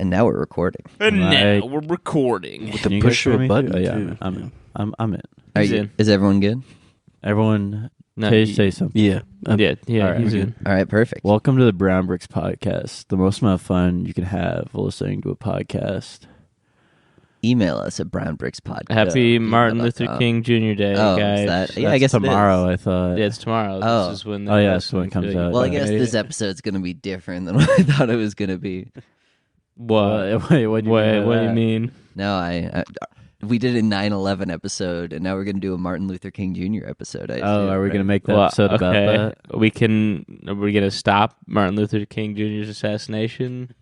And now we're recording. And now we're recording. With the push of a button, Oh, yeah, too. I'm in. Is everyone good? Everyone, say something. Yeah. Yeah, All right, he's I'm in. All right, perfect. Welcome to the Brown Bricks Podcast, the most amount of fun you can have while listening to a podcast. Email us at brownbrickspodcast. Happy Martin Luther King Jr. Day, guys. I guess tomorrow. it is. I thought. Yeah, it's tomorrow. Oh. This is when. That's when it comes out. Well, I guess this episode's going to be different than what I thought it was going to be. What? Wait, what do you mean? No, we did a 9/11 episode, and now we're going to do a Martin Luther King Jr. episode. Are we going to make that episode about that? Are we going to stop Martin Luther King Jr.'s assassination?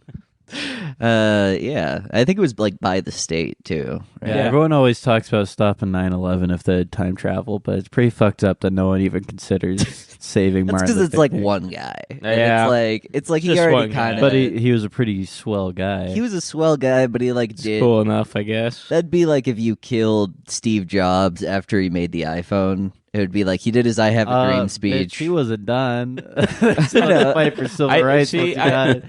Yeah, I think it was like by the state too. Right? Yeah, everyone always talks about stopping 9/11 if they had time travel, but it's pretty fucked up that no one even considers saving Martin. That's because it's like King. one guy. Yeah, it's like he already kind of. But he was a pretty swell guy. He was a swell guy, but he did cool enough, I guess. That'd be like if you killed Steve Jobs after he made the iPhone. It would be like he did his "I Have a Dream" speech. He wasn't done. The fight for civil rights. I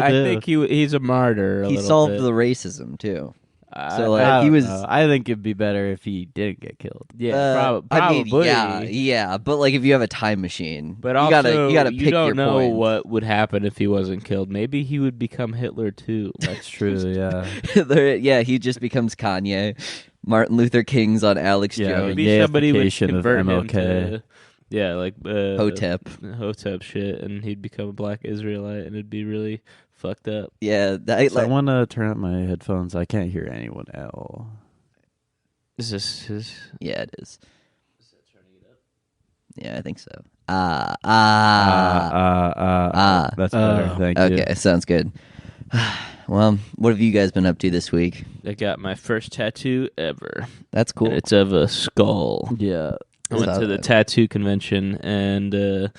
think he's a martyr. He solved the racism too. He was. I think it'd be better if he didn't get killed. Yeah, probably. I mean, yeah. But like, if you have a time machine, but you also, gotta pick you don't your know points. what would happen if he wasn't killed. Maybe he would become Hitler too. That's true. Yeah. Yeah, he just becomes Kanye. Martin Luther King's on Alex Jones. Maybe somebody would convert him to, like Hotep shit, and he'd become a black Israelite, and it'd be really fucked up. Yeah, I want to turn up my headphones. I can't hear anyone else. Is this his? Yeah, it is. Is that turning it up? Yeah, I think so. That's better. Thank you. Okay, sounds good. Well, what have you guys been up to this week? I got my first tattoo ever. That's cool. And it's of a skull. Yeah. I went to the tattoo convention, and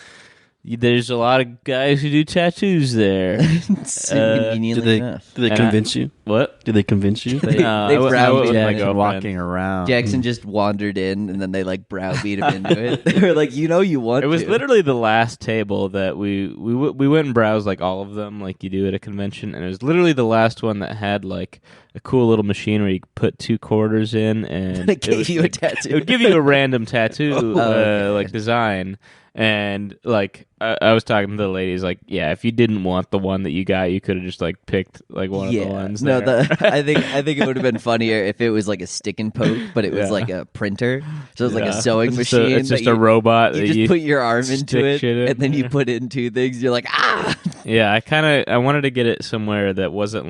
there's a lot of guys who do tattoos there. Conveniently enough. Do they convince you? What? Do they convince you? They browbeat Jackson walking around. Jackson just wandered in, and then they browbeat him into it. They were like, you want to. It was literally the last table that we went and browsed all of them like you do at a convention, and it was literally the last one that had a cool little machine where you could put 2 quarters in, and it gave you a tattoo. It would give you a random tattoo design. And I was talking to the ladies, if you didn't want the one that you got, you could have just picked one of the ones. No, I think it would have been funnier if it was a stick and poke, but it was a printer. So it was a sewing machine. It's just a robot. You just put your arm into it, and then you put it in 2 things. You're like, ah. Yeah, I wanted to get it somewhere that wasn't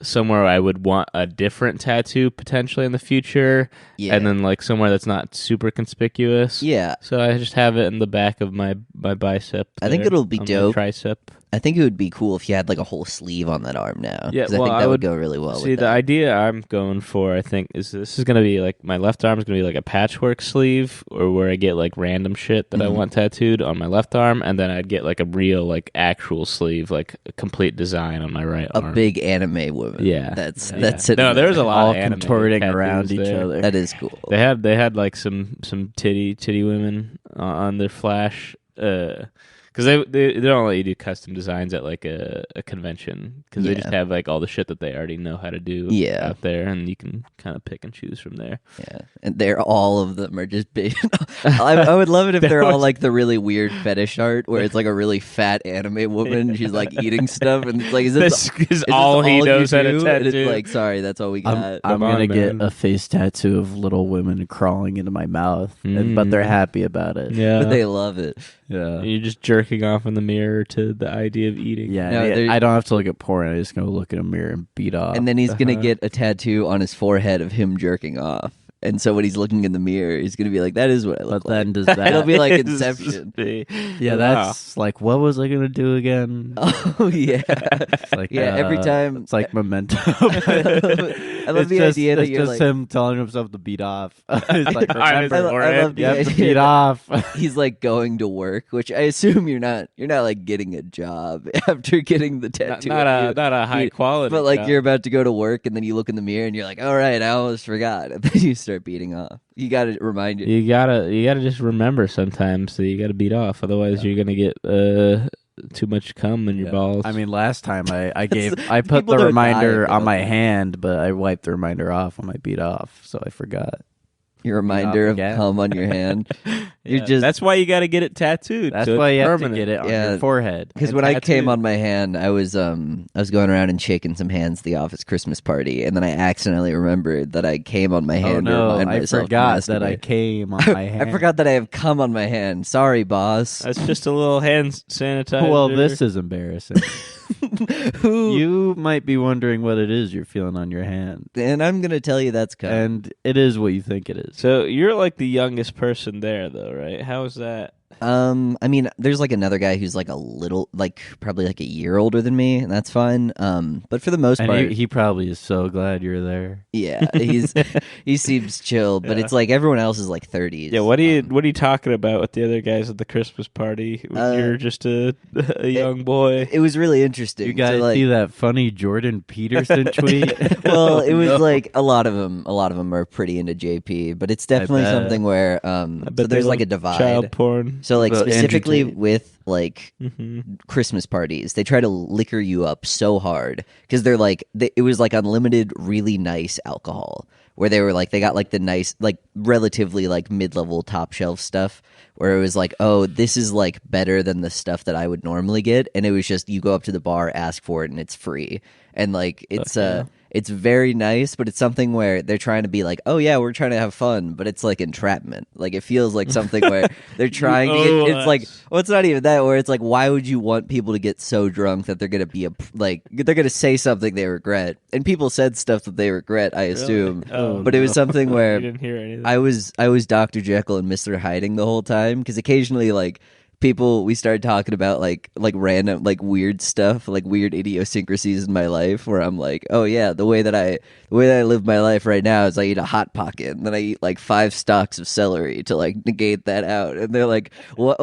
somewhere I would want a different tattoo potentially in the future, and then somewhere that's not super conspicuous. Yeah. So I just have it in the back of my bicep. I think it'll be dope. Tricep. I think it would be cool if you had a whole sleeve on that arm now. Yeah, I think that would go really well. See, the idea I'm going for, I think, is this is going to be my left arm is going to be a patchwork sleeve, or where I get random shit that I want tattooed on my left arm, and then I'd get a real actual sleeve, a complete design on my right arm. A big anime woman. Yeah, that's it. No, there's a lot all of anime contorting around each there. other. That is cool. They had some titty women on their flash. Because they don't let you do custom designs at a convention, because they just have all the shit that they already know how to do out there, and you can kind of pick and choose from there. Yeah, and all of them are just big. I would love it if they're all the really weird fetish art, where it's a really fat anime woman, and she's eating stuff, and it's is this all he knows how to do? tattoo? And it's sorry, that's all we got. I'm gonna get a face tattoo of little women crawling into my mouth, but they're happy about it. Yeah, but they love it. Yeah, you're just jerking off in the mirror to the idea of eating. Yeah, I don't have to look at porn. I just go look in a mirror and beat off. And then he's gonna get a tattoo on his forehead of him jerking off. And so when he's looking in the mirror, he's gonna be like, "That is what I look like." But then does that? It'll be like Inception. Yeah, that's what was I gonna do again? Oh yeah, every time it's Memento. I love the idea that you're just him telling himself to beat off. It's remember, I love the you have to idea beat off. He's going to work, which I assume you're not getting a job after getting the tattoo. Not a high quality, but job. You're about to go to work, and then you look in the mirror, and you're like, "All right, I almost forgot," and then you start beating off. You got to remind you. You gotta just remember sometimes that you gotta beat off, otherwise you're gonna get too much cum in your balls. I mean, last time I put people the don't reminder die, on though. my hand, but I wiped the reminder off when I beat off, so I forgot. Your reminder of again. cum on your hand. You're Yeah, just that's why you got to get it tattooed. That's so why you it's have to permanent. get it on Yeah. your forehead. because and when I tattooed. came on my hand, I was going around and shaking some hands at the office Christmas party, and then I accidentally remembered that I came on my Oh hand to no, remind I myself. to forgot that I masturbate. came on my hand. I forgot that I have cum on my hand. Sorry, boss. That's just a little hand sanitizer. Well, this is embarrassing. Who? You might be wondering what it is you're feeling on your hand, And I'm gonna tell you that's cum. and it is what you think it is. So you're like the youngest person there, though, right? How is that? I mean, there's like another guy who's like a little, like probably like a year older than me, and that's fine. But for the most part, And he probably is so glad you're there. yeah, he seems chill. But Yeah. it's like everyone else is like 30s. Yeah, what are you talking about with the other guys at the Christmas party? When you're just a young boy. It was really interesting. You guys So, like, see that funny Jordan Peterson tweet? well, it was No. like a lot of them are pretty into JP, but it's definitely bet. something where I so bet they there's like a love divide. Child porn. So like About Andrew specifically Tate. with like hmm Christmas parties, they try to liquor you up so hard because they're like it was like unlimited, really nice alcohol. Where they were like they got like the nice, like relatively like mid-level top shelf stuff. Where it was like, oh, this is like better than the stuff that I would normally get, and it was just you go up to the bar, ask for it, and it's free. And like it's very nice, but it's something where they're trying to be like, oh yeah, we're trying to have fun, but it's like entrapment. Like it feels like something where they're trying to get, it's like, well, it's not even that, where it's like, why would you want people to get so drunk that they're gonna be they're gonna say something they regret? And people said stuff that they regret, I assume. Oh, but it was something You where didn't hear anything. I was Dr. Jekyll and Mr. Hiding the whole time, because occasionally like we started talking about like random like weird stuff, like weird idiosyncrasies in my life, where I'm like, oh yeah, the way that I live my life right now is I eat a hot pocket and then I eat like 5 stalks of celery to like negate that out. And they're like, what?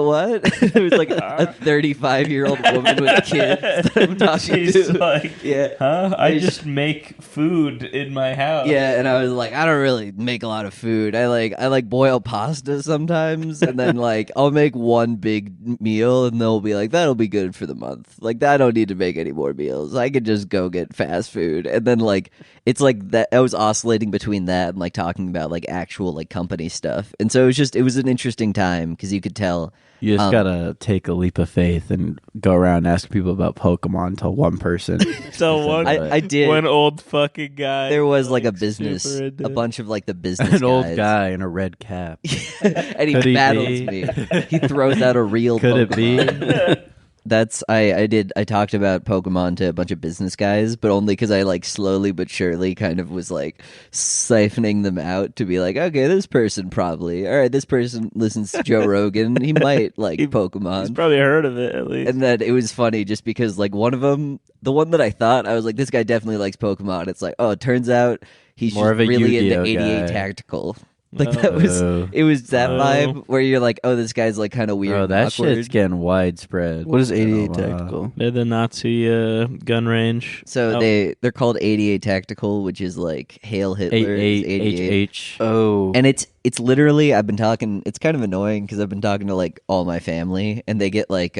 It was like a 35-year-old woman with kids that I'm talking She's to. like, Yeah. huh? I just make food in my house. Yeah, and I was like, I don't really make a lot of food. I like boil pasta sometimes, and then like I'll make one big meal, and they'll be like, that'll be good for the month. Like I don't need to make any more meals. I could just go get fast food, and then like it's like that. I was oscillating between that and like talking about like actual like company stuff, and so it was an interesting time because you could tell. You just gotta take a leap of faith and go around and ask people about Pokemon to one person. So one, I did. one old fucking guy. There was like a super business, into a it. bunch of like the business An old guys. guy in a red cap. And he Could he battles be? me. He throws out a real Could it Pokemon. be? That's I talked about Pokemon to a bunch of business guys, but only because I like slowly but surely kind of was like siphoning them out to be like, okay, this person probably, all right, this person listens to Joe Rogan, he might like He's Pokemon. probably heard of it at least. And then it was funny just because like one of them, the one that I thought, I was like, this guy definitely likes Pokemon. It's like, oh, it turns out he's More just of a really Yu-Gi-Oh into 88 guy. Tactical. Like that was, Oh. it was that Oh. vibe where you're like, oh, this guy's like kind of weird. Bro, and that awkward. shit's getting widespread. What is 88 Wow. Tactical? They're the Nazi gun range. So Oh. they're called 88 Tactical, which is like Hail Hitler. is 88. HH. Oh. And it's literally, I've been talking, it's kind of annoying because I've been talking to like all my family, and they get like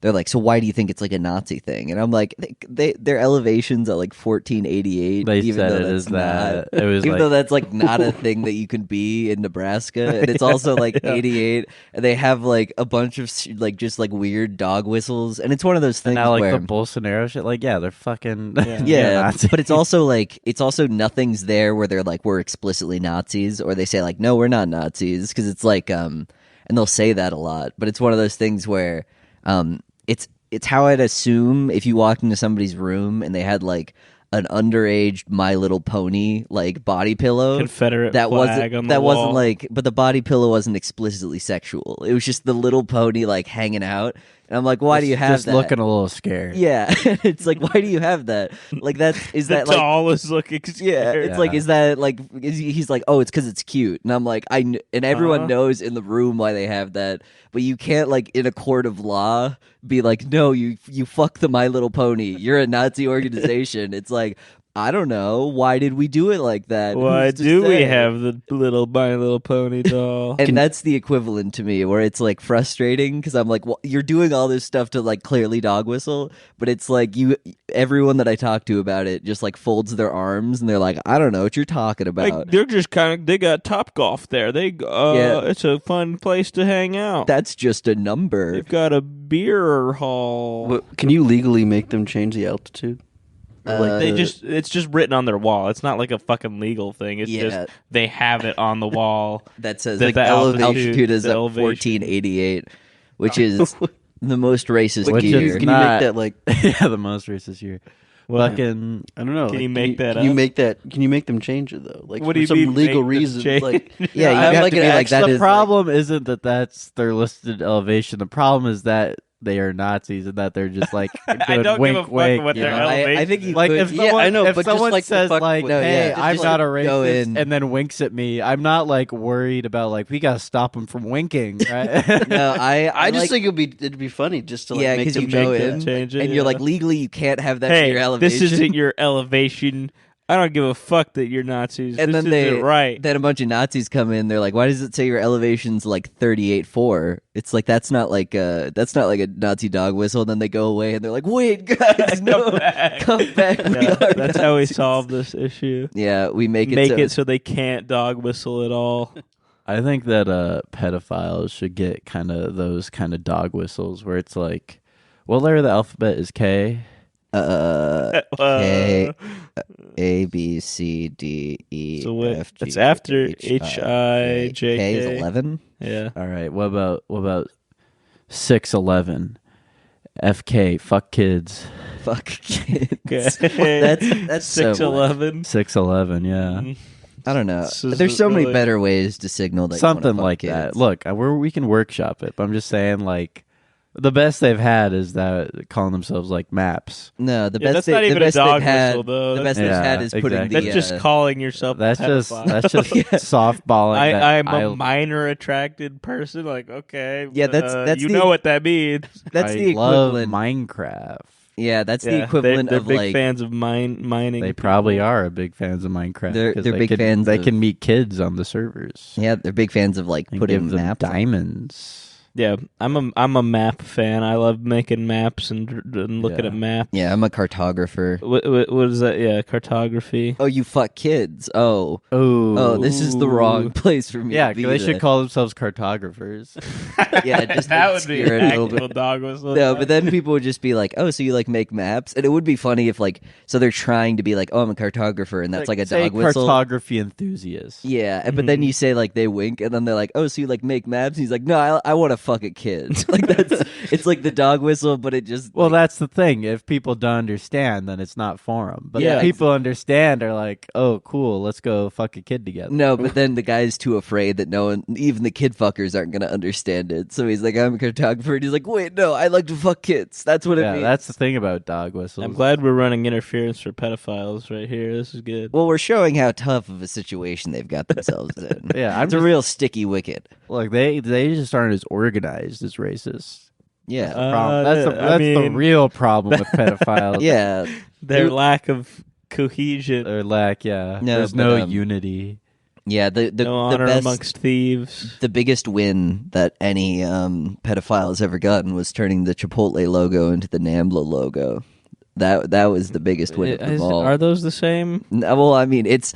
they're like, so why do you think it's like a Nazi thing? And I'm like, their elevations at like 1488. They even said though it that's is that. not, It was even like, though that's like not a thing that you can be in Nebraska, and it's also like 88. And they have like a bunch of like just like weird dog whistles, and it's one of those things now like where the Bolsonaro shit. Like, yeah, they're fucking yeah, Nazi. but it's also nothing's there where they're like, we're explicitly Nazis, or they say like, no, we're not Nazis, because it's like and they'll say that a lot, but it's one of those things where it's how I'd assume if you walked into somebody's room and they had like an underage My Little Pony like body pillow. Confederate That flag on the that wall. wasn't like, but the body pillow wasn't explicitly sexual. It was just the little pony like hanging out, and I'm like, why do you have just that? looking a little scared. Yeah, it's like, why do you have that? Like is the that like doll is looking yeah, scared. it's like, is that like, he's like, oh, it's because it's cute. And I'm like, and everyone Uh-huh. knows in the room why they have that, but you can't like in a court of law be like, no, you fuck the My Little Pony. You're a Nazi organization. It's like, I don't know. Why did we do it like that? Why Who's to do we say? have the little My Little Pony doll? And that's the equivalent to me, where it's like frustrating because I'm like, well, you're doing all this stuff to like clearly dog whistle, but it's like everyone that I talk to about it just like folds their arms and they're like, I don't know what you're talking about. Like they're just they got Top Golf there. It's a fun place to hang out. That's just a number. They've got a beer hall. Can you legally make them change the altitude? It's just written on their wall. It's not like a fucking legal thing. It's just they have it on the wall that says that like the altitude is the at elevation. 1488, which is the most racist Which year. is Can you make that like? yeah, the most racist year. Fucking, I don't know. Can like, you make that Can you up? make that? Can you make them change it though? Like What for do you some mean, legal make them reason? change? Like Yeah, you I have like to to be be like that. The Is problem isn't that that's their listed elevation. The problem is that they are Nazis and that they're just like I doing don't wink, give a fuck wink, what you their know? elevation. I think you Like could, if Yeah, someone, I know, if but just someone like the says fuck like, with- No, "Hey, yeah, just I'm like not a go racist," in. and then winks at me, I'm not like worried about like we gotta stop him from winking, right? no, I just like, think it'd be funny just to like yeah, make because them you go change in it. change it, and you're yeah. like legally you can't have that to Hey, your elevation. this isn't your elevation. I don't give a fuck that you're Nazis. And this then isn't right. then a bunch of Nazis come in. They're like, "Why does it say your elevation's like 38.4?" It's like that's not like a Nazi dog whistle. And then they go away and they're like, "Wait, guys, no, come back." We Yeah, are that's how we Nazis." solve this issue. Yeah, we make It so they can't dog whistle at all. I think that pedophiles should get kind of those kind of dog whistles where it's like, what letter of the alphabet is K? K, A, B, C, D, E, So what- F, G, it's after H, I, J, K is K. 11. Yeah. All right. What about 611? FK. Fuck kids. Fuck kids. Okay. That's so 6'11". 611. Yeah. Mm. I don't know. This is There's so many really- better ways to signal that you Something wanna fuck like kids. that. Look, we can workshop it, but I'm just saying like. The best they've had is that calling themselves like maps. No, the Yeah, best that's not even a they've dog had, whistle, though. the That's- best they've Yeah, had is putting exactly. the That's just calling yourself That's a just pedophile. softballing. that I'm a I- minor attracted person. Like, okay, Yeah, that's you the- know what that means. that's I the love equivalent. Minecraft. Yeah, that's Yeah, the equivalent they're of big like fans of mining. They probably are big fans of Minecraft. They're 'cause big can, fans They of- can meet kids on the servers. yeah, they're big fans of like And putting give them maps on. diamonds. Yeah, I'm a map fan. I love making maps and looking Yeah. at maps. Yeah, I'm a cartographer. What is that? Yeah, cartography. Oh, you fuck kids. Oh, this is the wrong place for me. Yeah, to be they should then. call themselves cartographers. Yeah, just that would be obscure an it a little actual dog whistle. No, but then people would just be like, "Oh, so you like make maps?" And it would be funny if like, so they're trying to be like, "Oh, I'm a cartographer," and that's like a say dog whistle. cartography enthusiast. Yeah, but then you say like they wink, and then they're like, "Oh, so you like make maps?" And he's like, "No, I want to fuck a kid." Like that's it's like the dog whistle, but it just Well, like, that's the thing. If people don't understand, then it's not for them. But Yeah, if people understand are like, "Oh, cool, let's go fuck a kid together." no. But then the guy's too afraid that no one, even the kid fuckers, aren't gonna understand it. So he's like, "I'm a cartographer," and he's like, "Wait, no, I like to fuck kids." That's what it Yeah, means. that's the thing about dog whistles. I'm glad we're running interference for pedophiles right here. This is good. Well, we're showing how tough of a situation they've got themselves in. Yeah, I'm it's a just- real sticky wicket. Look, they just aren't as organized as racists. Yeah, Problem. That's I the mean- real problem with pedophiles. yeah. Their lack of cohesion, Or lack, yeah. No, There's but, no um, unity. Yeah, the no honor best, amongst thieves. the biggest win that any pedophile has ever gotten was turning the Chipotle logo into the Nambla logo. That was the biggest win of them all. Are those the same? No, well, I mean, it's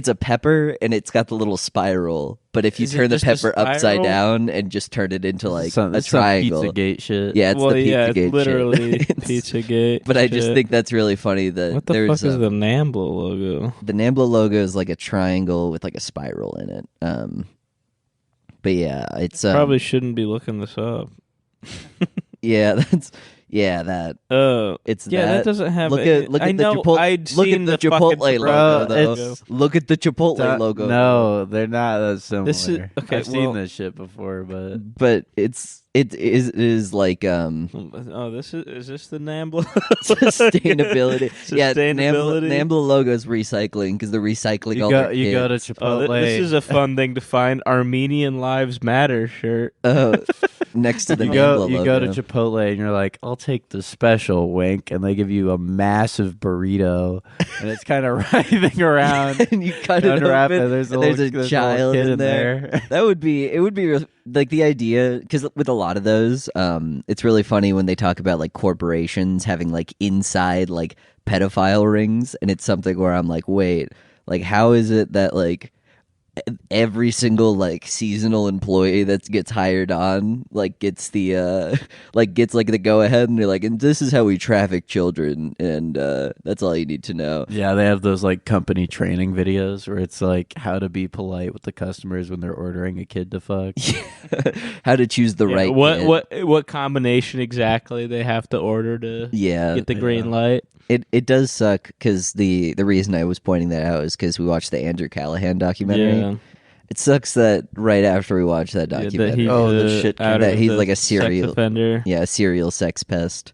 a pepper and it's got the little spiral. But if you Is it turn the just a pepper upside spiral? down and just turn it into like some a triangle, Pizzagate shit. yeah, it's well, the yeah, Pizzagate it's literally shit. It's- Pizzagate. But I just shit. think that's really funny that What the there's fuck is the Nambla logo? the Nambla logo is like a triangle with like a spiral in it. But yeah, it's Probably shouldn't be looking this up. yeah, that Oh, it's yeah, that doesn't have. Look at I the know. Chipotle. I'd Look seen at the fucking Chipotle Chipotle logo. Bro, Though. it's- Look at the Chipotle That- logo. No, they're not that similar. This is- okay, I've seen well- this shit before, but but it is like Oh, this is this the Nambla sustainability. Yeah, Sustainability. Nambla logo is recycling because they're recycling you all go their you go to kids. Chipotle. Oh, this is a fun thing to find. Armenian Lives Matter shirt. Oh, next to the You nambla go logo. to Chipotle and you're like, I'll take the special wink, and they give you a massive burrito, and it's kind of writhing around. And you cut it unwrap open, it. There's and a little child kid in there. That would be like the idea, because with a lot of those, it's really funny when they talk about like corporations having like inside like pedophile rings, and it's something where I'm like, wait, like how is it that like every single like seasonal employee that gets hired on like gets the gets like the go ahead, and they're like, and this is how we traffic children, and that's all you need to know. Yeah, they have those like company training videos where it's like how to be polite with the customers when they're ordering a kid to fuck. How to choose the right kid. What combination exactly they have to order to get the green light. It does suck, because the reason I was pointing that out is because we watched the Andrew Callaghan documentary. Yeah. It sucks that right after we watched that documentary, the shit that he's like a sex serial offender. Yeah, a serial sex pest.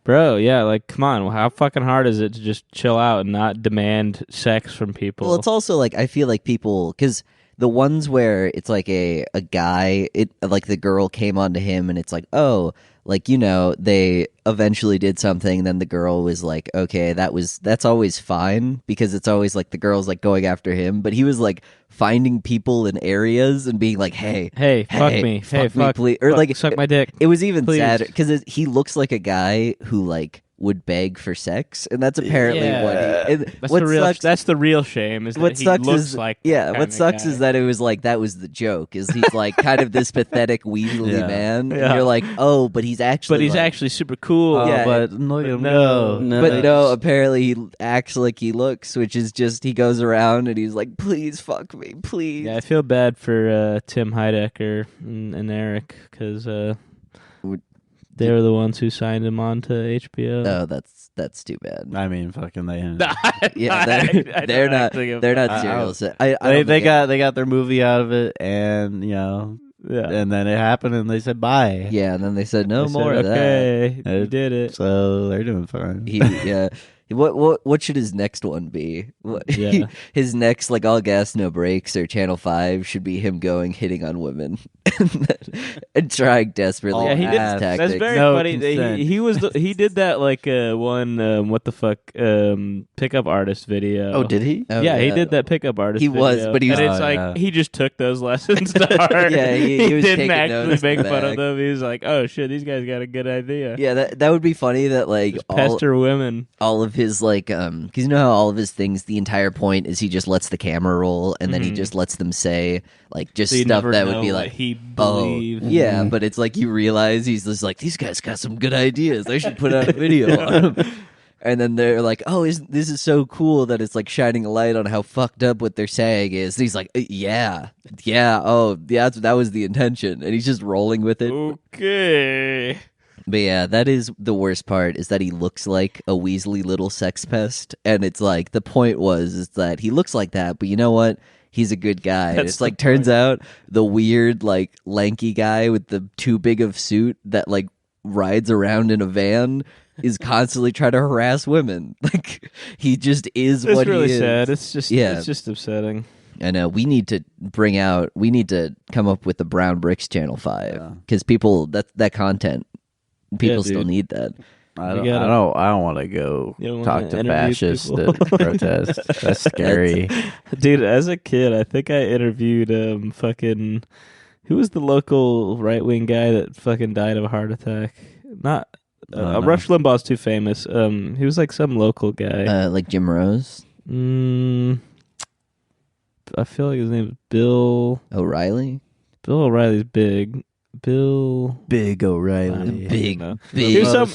Bro, yeah, like, come on. How fucking hard is it to just chill out and not demand sex from people? Well, it's also like, I feel like people, because the ones where it's like a guy, like the girl came onto him, and it's like, oh, like, you know, they eventually did something, and then the girl was like, okay, that's always fine, because it's always like the girl's like going after him, but he was like finding people in areas and being like, hey, fuck me. Hey, fuck me, please. Or fuck, like, suck my dick. It was even please. sadder, because he looks like a guy who like would beg for sex, and that's apparently That's the real shame. Is what that sucks he looks is like what sucks is that it was like that was the joke. Is he's like kind of this pathetic weaselly man, and you're like, oh, but he's actually actually super cool. Yeah, but look at him no. go. But no, apparently he acts like he looks, which is just he goes around and he's like, please fuck me, please. Yeah, I feel bad for Tim Heidecker and Eric, because they were the ones who signed him on to HBO. Oh, that's too bad. I mean, fucking they. Yeah, they're not serial. They got their movie out of it, and you know, and then it happened, and they said bye. Yeah, and then they said no They more said, of okay, that. you did it. So they're doing fine. Yeah. What should his next one be? Yeah. His next, like, All Gas No Brakes or Channel 5 should be him hitting on women and trying desperately. Yeah, he did. tactics. That's very No funny. consent. He did that like one what the fuck pickup artist video. Oh, did he? Oh, yeah, he did that pickup artist. He video. was, but he was. And it's like he just took those lessons to heart. Yeah, he was didn't taking actually notes make in the fun of back. them. He was like, "Oh shit, these guys got a good idea." Yeah, that would be funny. That like Just pester women. all of his like because you know how all of his things, the entire point is he just lets the camera roll, and then he just lets them say like just So you stuff never that know would be what like, he oh believed. yeah, but it's like you realize he's just like, these guys got some good ideas, they should put out a video on them. And then they're like, oh, this is so cool that it's like shining a light on how fucked up what they're saying is. And he's like, yeah, oh yeah, that was the intention, and he's just rolling with it. Okay. But yeah, that is the worst part, is that he looks like a Weasley little sex pest. And it's like, the point is that he looks like that, but you know what? He's a good guy. And it's like, turns out the weird, like, lanky guy with the too big of suit that, like, rides around in a van is constantly trying to harass women. Like, he just is It's what really he is. sad. It's just upsetting. And we need to come up with the Brown Bricks Channel 5. Because people, that content, people still need that. I don't want to go talk to fascists people. that protest. That's scary. Dude, as a kid, I think I interviewed fucking who was the local right wing guy that fucking died of a heart attack? Not Rush Limbaugh's too famous. He was like some local guy. Like Jim Rose? I feel like his name is Bill O'Reilly? Bill O'Reilly's big. Big O'Reilly. Big. It was some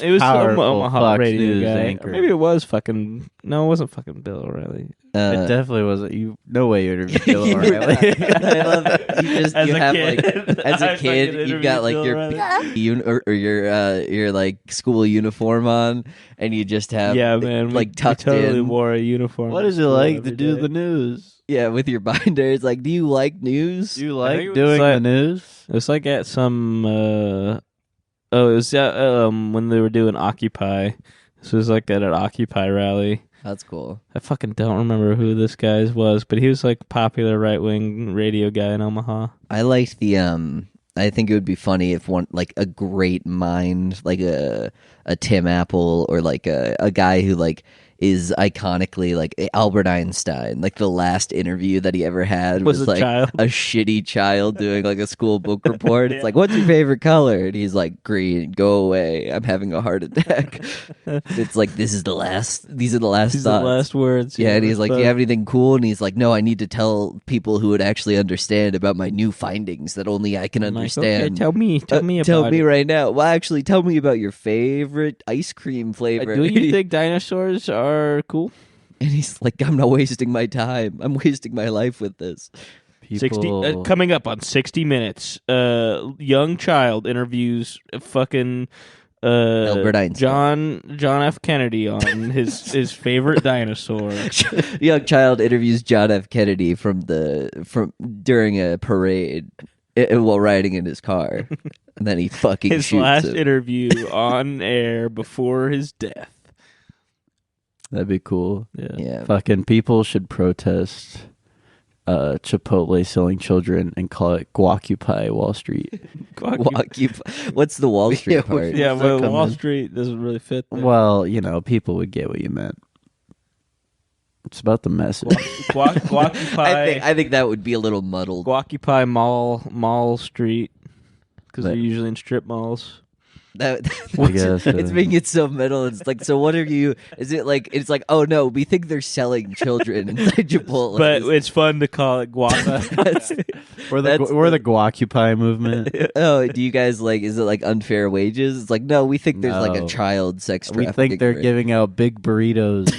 Omaha Fox radio News guy. anchor. Or maybe it was fucking. No, it wasn't fucking Bill O'Reilly. It definitely wasn't. You no way you interviewed Bill O'Reilly. I love it. As a have kid. like as a I kid, fucking you've got like interviewed your like school uniform on, and you just have man, like we tucked totally in. wore a uniform. What is it to like school to every do day. the news? Yeah, with your binders. Like, do you like news? Do you I think like it was doing like- the news? It was like at some. It was when they were doing Occupy. This was like at an Occupy rally. That's cool. I fucking don't remember who this guy was, but he was like popular right wing radio guy in Omaha. I liked the I think it would be funny if one like a great mind, like a Tim Apple or like a guy who like is iconically like Albert Einstein, like the last interview that he ever had Was a like child. a shitty child doing like a school book report. It's like, what's your favorite color? And he's like, green. Go away. I'm having a heart attack. It's like these are the last These are the thoughts. last words. Yeah, and he's like, "You have anything cool?" And he's like, "No, I need to tell people who would actually understand about my new findings that only I can I'm like, understand." okay, tell me about tell me it. right now. Well, actually, tell me about your favorite ice cream flavor. Do you think dinosaurs are cool? And he's like, "I'm not wasting my time. I'm wasting my life with this." people. Coming up on 60 Minutes. Young child interviews fucking Albert Einstein. John F. Kennedy on his favorite dinosaur. Young child interviews John F. Kennedy from during a parade while riding in his car, and then he fucking His shoots last him. interview on air before his death. That'd be cool. Yeah. Fucking people should protest Chipotle selling children and call it Guacupy Wall Street. What's the Wall Street part? Yeah, Does that well, come Wall in? Street doesn't really fit there. Well, people would get what you meant. It's about the message. Guacupy. I think that would be a little muddled. Guacupy Mall Street, because But- they're usually in strip malls. I guess, It's making it so middle. It's like, so what are you? Is it like? It's like, oh no, we think they're selling children inside Chipotle. But it's fun to call it guapa. We're That's the Guacupy movement. oh, do you guys like? Is it like unfair wages? It's like, no, we think there's like a No. child sex We trafficking. think they're ring. giving out big burritos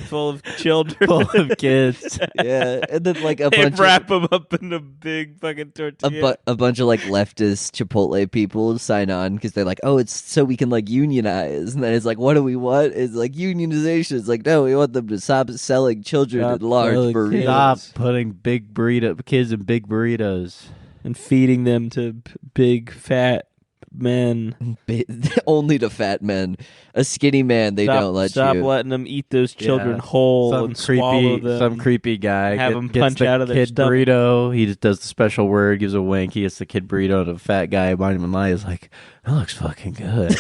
Full of children. full of kids. Yeah, and then like a They bunch wrap them up in a big fucking tortilla. a bunch of like leftist Chipotle people sign on because they're like, oh, it's so we can like unionize, and then it's like, what do we want? It's like unionization. It's like, no, we want them to stop selling children Stop in large selling burritos. kids. Stop putting kids in big burritos. And feeding them to big fat men. Only to fat men. A skinny man, they don't let Stop you. letting them eat those children Yeah. whole and swallow them. Some creepy guy Have 'em gets punch the out of their kid stomach. burrito. He just does the special word, gives a wink. He gets the kid burrito, and the fat guy behind him in line is like, "That looks fucking good."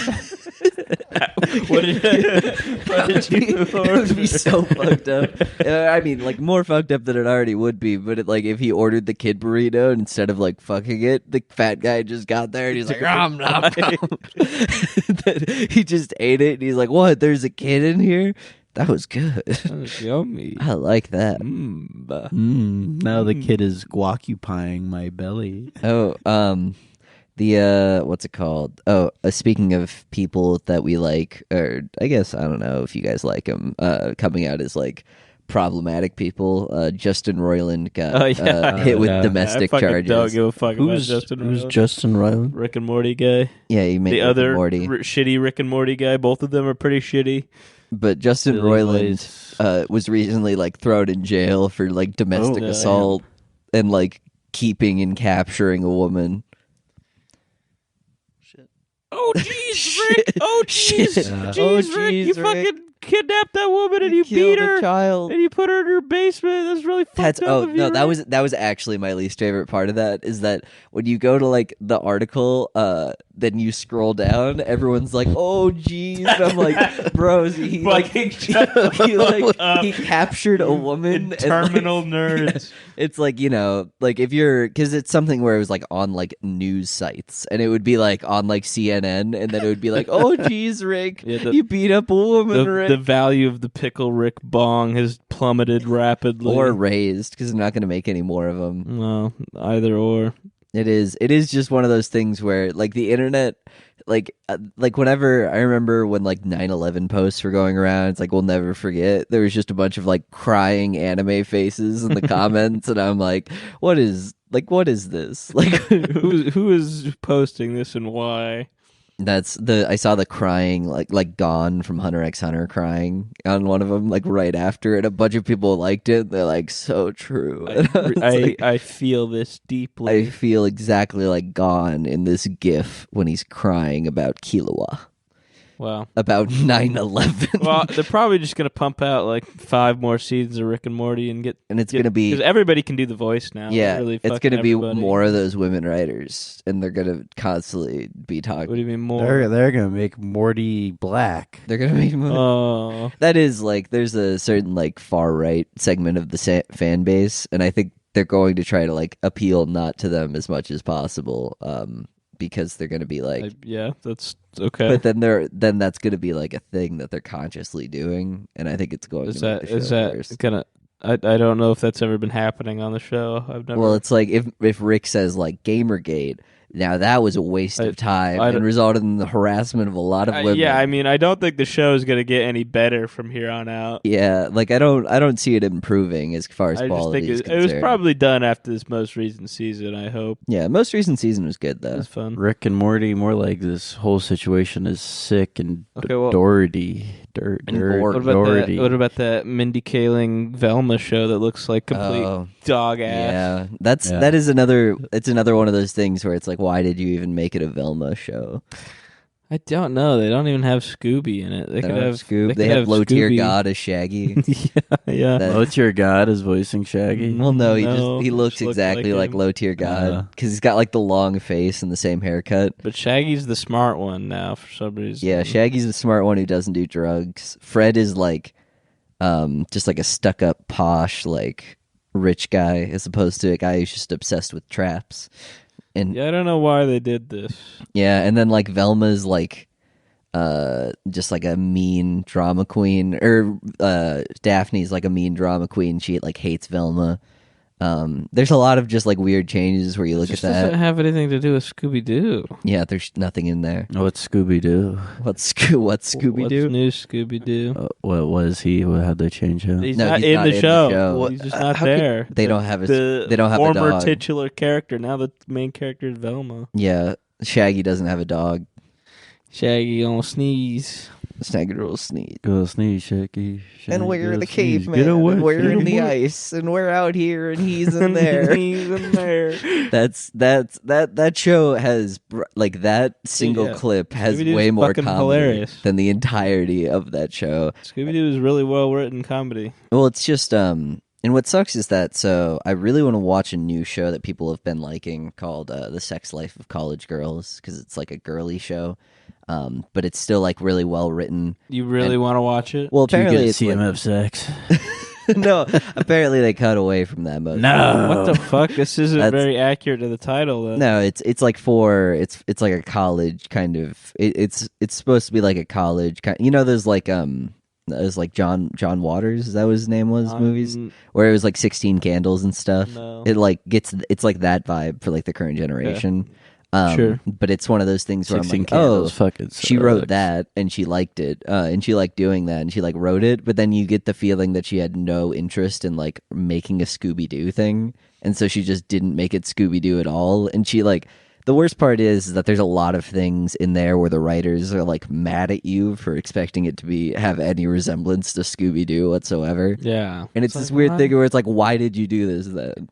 What did you It would be so fucked up. I mean, like more fucked up than it already would be. But like, if he ordered the kid burrito and instead of like fucking it, the fat guy just got there and he's like, nom, nom, nom. Then he just ate it and he's like, "What? There's a kid in here? That was good. That was yummy. I like that." Now the kid is guacupying my belly. Oh, the what's it called? Oh, speaking of people that we like, or I guess I don't know if you guys like them, coming out as like problematic people. Justin Roiland got hit with yeah. domestic I fucking charges. don't give a fuck about Who's Justin who's Roiland. Justin Roiland? Rick and Morty guy. Yeah, he made The Rick and other Morty. shitty Rick and Morty guy. Both of them are pretty shitty. But Justin Billy Roiland was recently like thrown in jail for like domestic yeah. assault and like keeping and capturing a woman. Oh jeez, Rick! Oh jeez, Shit. jeez, Oh, Rick! jeez, You Rick. fucking kidnapped that woman and you Killed beat her a child. and you put her in your basement. That's really fucked That's up. oh of you, no, that Rick. was actually my least favorite part of that is that when you go to like the article, then you scroll down, everyone's like, "Oh geez," and I'm like, "Bros, he like Fucking shut he captured a woman." and, like, terminal nerds. It's like, like if you're, because it's something where it was like on like news sites and it would be like on like CNN and then it would be like, "Oh geez, Rick, Yeah, you beat up a woman, Rick." The value of the pickle Rick bong has plummeted rapidly. Or raised because they're not going to make any more of them. well, either or. It is just one of those things where like the internet, like whenever I remember when like 9/11 posts were going around, it's like we'll never forget. There was just a bunch of like crying anime faces in the comments, and I'm like, what is this? Like, Who is posting this and why? I saw the crying like Gone from Hunter x Hunter crying on one of them like right after, and a bunch of people liked it. They're like, so true. And I was like, I feel this deeply. I feel exactly like Gone in this gif when he's crying about Killua. Wow. about 9/11. Well, they're probably just gonna pump out like 5 more seasons of Rick and Morty and and it's gonna be because everybody can do the voice now. yeah, Really it's fucking gonna be everybody. more of those women writers, and they're gonna constantly be What do talking. you mean more? They're gonna make Morty black. They're gonna be Oh, that is like there's a certain like far right segment of the fan base, and I think they're going to try to like appeal not to them as much as possible, because they're going to be like, yeah, that's okay. but then that's going to be like a thing that they're consciously doing, and I think it's going Is to make that the is show that worse. gonna? I don't know if that's ever been happening on the show. I've never. Well, it's like if Rick says like Gamergate. Now that was a waste of time and resulted in the harassment of a lot of women. yeah, I mean, I don't think the show is going to get any better from here on out. Yeah, like I don't see it improving as far as I just quality think is it concerned. was probably done after this most recent season. I hope Yeah, most recent season was good it though. was fun. Rick and Morty, more like this whole situation is sick and Okay, well- Doherty. And bored. What about that Mindy Kaling Velma show that looks like complete dog ass? Yeah, that is another. It's another one of those things where it's like, why did you even make it a Velma show? I don't know. They don't even have Scooby in it. They could have Scoob. They have Low Tier Scooby. God as Shaggy. yeah. That- Low Tier God is voicing Shaggy. Well, no, he No, looks just looks exactly like like him. Low Tier God because he's got like the long face and the same haircut. But Shaggy's the smart one now for some reason. Yeah, Shaggy's the smart one who doesn't do drugs. Fred is like, just like a stuck-up posh like rich guy as opposed to a guy who's just obsessed with traps. And Yeah, I don't know why they did this. yeah, and then like Velma's like just like a mean drama queen, or Daphne's like a mean drama queen. She like hates Velma. There's a lot of just like weird changes where you look This at that. doesn't have anything to do with Scooby Doo. Yeah, there's nothing in there. What's Scooby Doo? What's Scooby What's Doo? new Scooby Doo? What was he? How'd they change him? He's No, not he's in not the in the show. show. He's just not How could- there. They don't have the they don't have a former dog. titular character. Now the main character is Velma. Yeah, Shaggy doesn't have a dog. Shaggy gonna sneeze. Snaggy will sneeze. Go sneeze, Shaky. And we're the sneeze. caveman. Get away. And we're get in the away. ice. And we're out here and he's in there. He's in there. That show has like that single Yeah. clip has Scooby-Doo's way more fucking comedy hilarious. than the entirety of that show. Scooby Doo is really well written comedy. Well, it's just and what sucks is that so I really want to watch a new show that people have been liking called The Sex Life of College Girls because it's like a girly show. But it's still like really well written. You really want to watch it? Well, Do you apparently get to it's see him like, have sex? no. Apparently they cut away from that most. No. What the fuck? This isn't That's- very accurate to the title. Then. No, it's like it's like a college kind of. It's supposed to be like a college kind. You know, there's like John Waters. Is that what his name was? Movies where it was like 16 Candles and stuff. No. It like it's like that vibe for like the current generation. Sure. But it's one of those things where I'm 16 like, Candles, oh, fucking she wrote sucks. that and she liked it, and she liked doing that, and she like wrote it. But then you get the feeling that she had no interest in like making a Scooby Doo thing, and so she just didn't make it Scooby Doo at all. And she like the worst part is that there's a lot of things in there where the writers are like mad at you for expecting it to have any resemblance to Scooby Doo whatsoever. Yeah. And it's this weird thing where it's like, why did you do this then?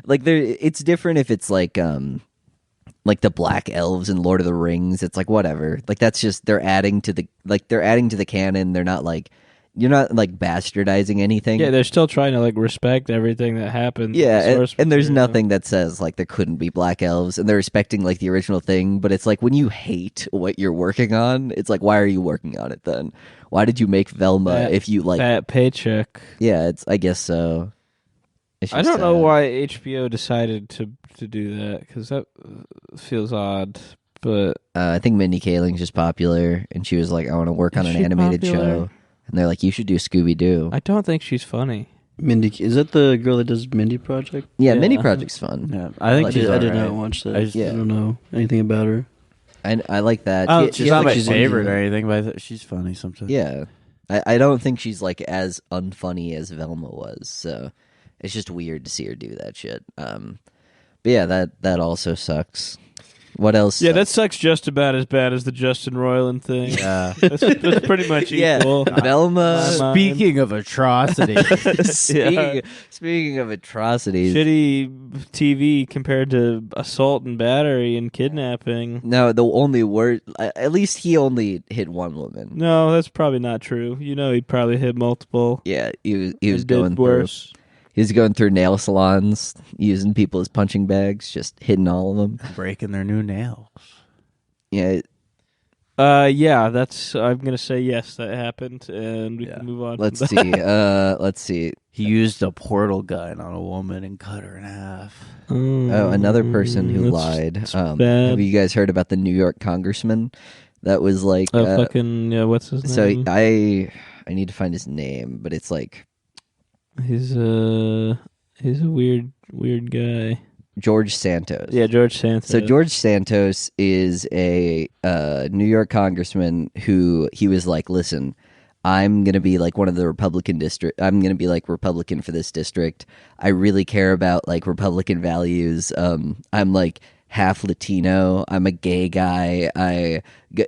Like there, it's different if it's like the Black Elves and Lord of the Rings. It's like whatever. Like that's just they're adding to the canon. They're not like you're not like bastardizing anything. Yeah, they're still trying to like respect everything that happened. Yeah, in the source and there's material. nothing that says like there couldn't be Black Elves, and they're respecting like the original thing. But it's like when you hate what you're working on, it's like why are you working on it then? Why did you make Velma if you like? that paycheck. Yeah, I guess so. It's I just, don't know why HBO decided to do that because that feels odd. But I think Mindy Kaling's just popular, and she was like, I want to work on Is an she animated popular? show, and they're like, you should do Scooby Doo. I don't think she's funny. Mindy, is that the girl that does Mindy Project? Yeah, Yeah. Mini Project's fun. Yeah, I think she's I did alright. not watch that. I just- I don't know anything about her. I like that. Oh, She- she's she- not like, my she's favorite into- or anything, but she's funny sometimes. Yeah, I don't think she's like as unfunny as Velma was. So it's just weird to see her do that shit. But yeah, that also sucks. What else? Yeah, that sucks just about as bad as the Justin Roiland thing. Yeah. That's pretty much yeah, equal. Velma. My mind. Speaking of atrocities, Speaking of atrocities, Shitty TV compared to assault and battery and kidnapping. no, the only word. At least he only hit one woman. No, that's probably not true. You know, he probably hit multiple. Yeah, he was and going did worse. He was going through nail salons, using people as punching bags, just hitting all of them. breaking their new nails. Yeah, Yeah, that's. I'm gonna say yes, that happened, and we can move on. let's from that. see. Let's see. He used a portal gun on a woman and cut her in half. Oh, another person who lied. That's Have bad. you guys heard about the New York congressman that was like? Fucking yeah. What's his So name? I need to find his name, but it's like He's a weird guy. George Santos. Yeah, George Santos. So George Santos is a New York congressman who he was like, listen, I'm gonna be like one of the Republican district. I'm gonna be like Republican for this district. I really care about like Republican values. I'm like half Latino. I'm a gay guy.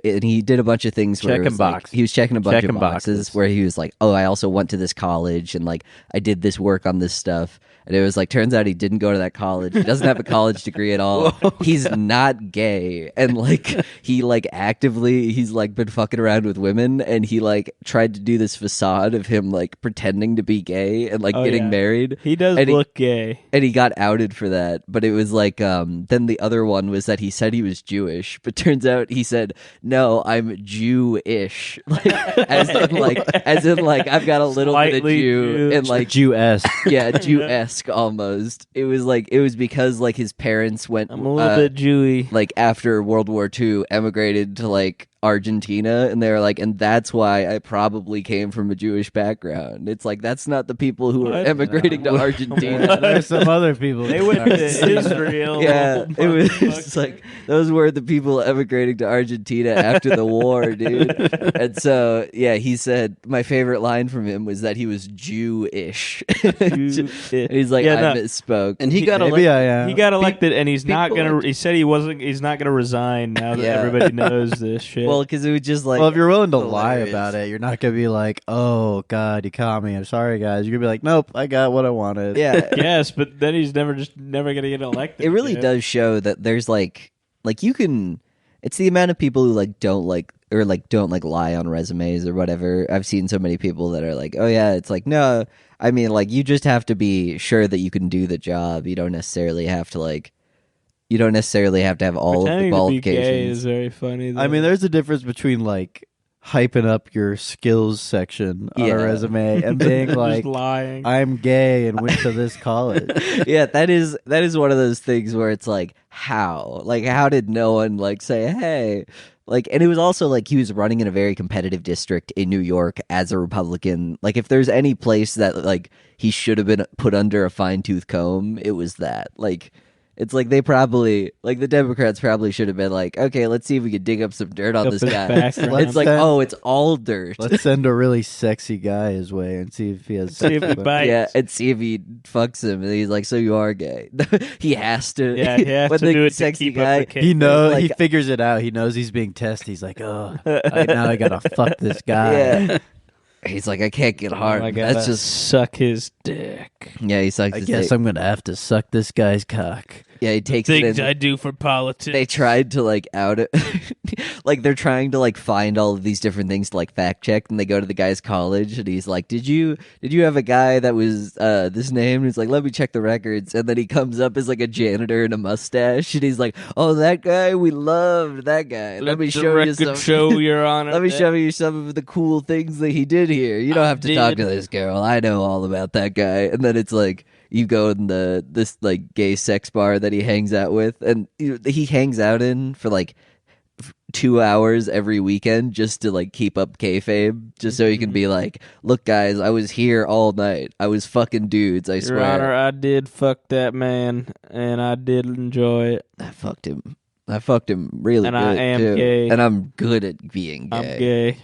And he did a bunch of things where it Checking was like, boxes. he was checking a bunch Checking of boxes, boxes. where he was like, oh, I also went to this college and like I did this work on this stuff. And it was like, turns out he didn't go to that college. He doesn't have a college degree at all. He's not gay. And like, he like actively, he's like been fucking around with women. And he like tried to do this facade of him like pretending to be gay and like Oh, getting yeah. married. He does And look gay. And he got outed for that. But it was like, then the other one was that he said he was Jewish. But turns out he said, no, I'm Jewish. Like, as in like, I've got a little bit of Slightly Jew. Jew. And like, Jew-esque. yeah, Jew-esque almost. It was because like his parents went I'm a little bit Jewy. like after World War II emigrated to like Argentina, and they were like, and that's why I probably came from a Jewish background. It's like that's not the people who are What? emigrating to Argentina. There's some other people. They went to Israel. Yeah, it was like those were the people emigrating to Argentina after the war, dude. And so, yeah, he said my favorite line from him was that he was Jewish. He's like, Yeah, I no. misspoke. And he got Maybe elected. I am. He got elected, and he's not people gonna. are- He said he's not gonna resign now that Yeah. everybody knows this shit. Well, because it was just like, Well, if you're willing to lie hilarious. about it, you're not gonna be like, "Oh God, you caught me. I'm sorry, guys." You're gonna be like, "Nope, I got what I wanted." Yeah, yes, but then he's never gonna get elected. it really again. does show that there's like you can. It's the amount of people who like don't like or like don't like lie on resumes or whatever. I've seen so many people that are like, oh yeah, it's like no. I mean, like you just have to be sure that you can do the job. You don't necessarily have to like. You don't necessarily have to have all of the Pretending to be gay qualifications. is very funny. Though. I mean, there's a difference between like hyping up your skills section on Yeah. a resume and being just like, lying. "I'm gay and went to this college." Yeah, that is one of those things where it's like, how did no one like say, hey, like, and it was also like he was running in a very competitive district in New York as a Republican. Like, if there's any place that like he should have been put under a fine tooth comb, it was that. Like, it's like they probably like the Democrats probably should have been like, okay, let's see if we can dig up some dirt on Up this his guy. background. It's like, oh, it's all dirt. Let's send a really sexy guy his way and see if he has. See if he bites. Yeah, and see if he fucks him. And he's like, so you are gay. He has to. Yeah, he has when to the do it to sexy keep guy, up the case. He knows. he like- figures it out. He knows he's being tested. He's like, "Oh, now I gotta fuck this guy." Yeah. He's like, I can't get hard. I gotta That's just suck his dick. yeah. He sucks. I his guess dick. I'm gonna have to suck this guy's cock. Yeah, he takes it Things in. I do for politics. They tried to like out it, like they're trying to like find all of these different things to like fact check, and they go to the guy's college, and he's like, "Did you have a guy that was this name?" And he's like, "Let me check the records," and then he comes up as like a janitor and a mustache, and he's like, "Oh, that guy, we loved that guy. Let me the show you record some." show, Your Honor. Let me show you some of the cool things that he did here. You don't have to talk did. to this girl. I know all about that guy. And then it's like you go in this like gay sex bar that he hangs out with, and he hangs out in for like 2 hours every weekend just to like keep up kayfabe, just so he can be like, "Look, guys, I was here all night. I was fucking dudes. I Your swear, Honor, I did fuck that man, and I did enjoy it. I fucked him. I fucked him really And good I am too. gay. And I'm good at being gay. I'm gay."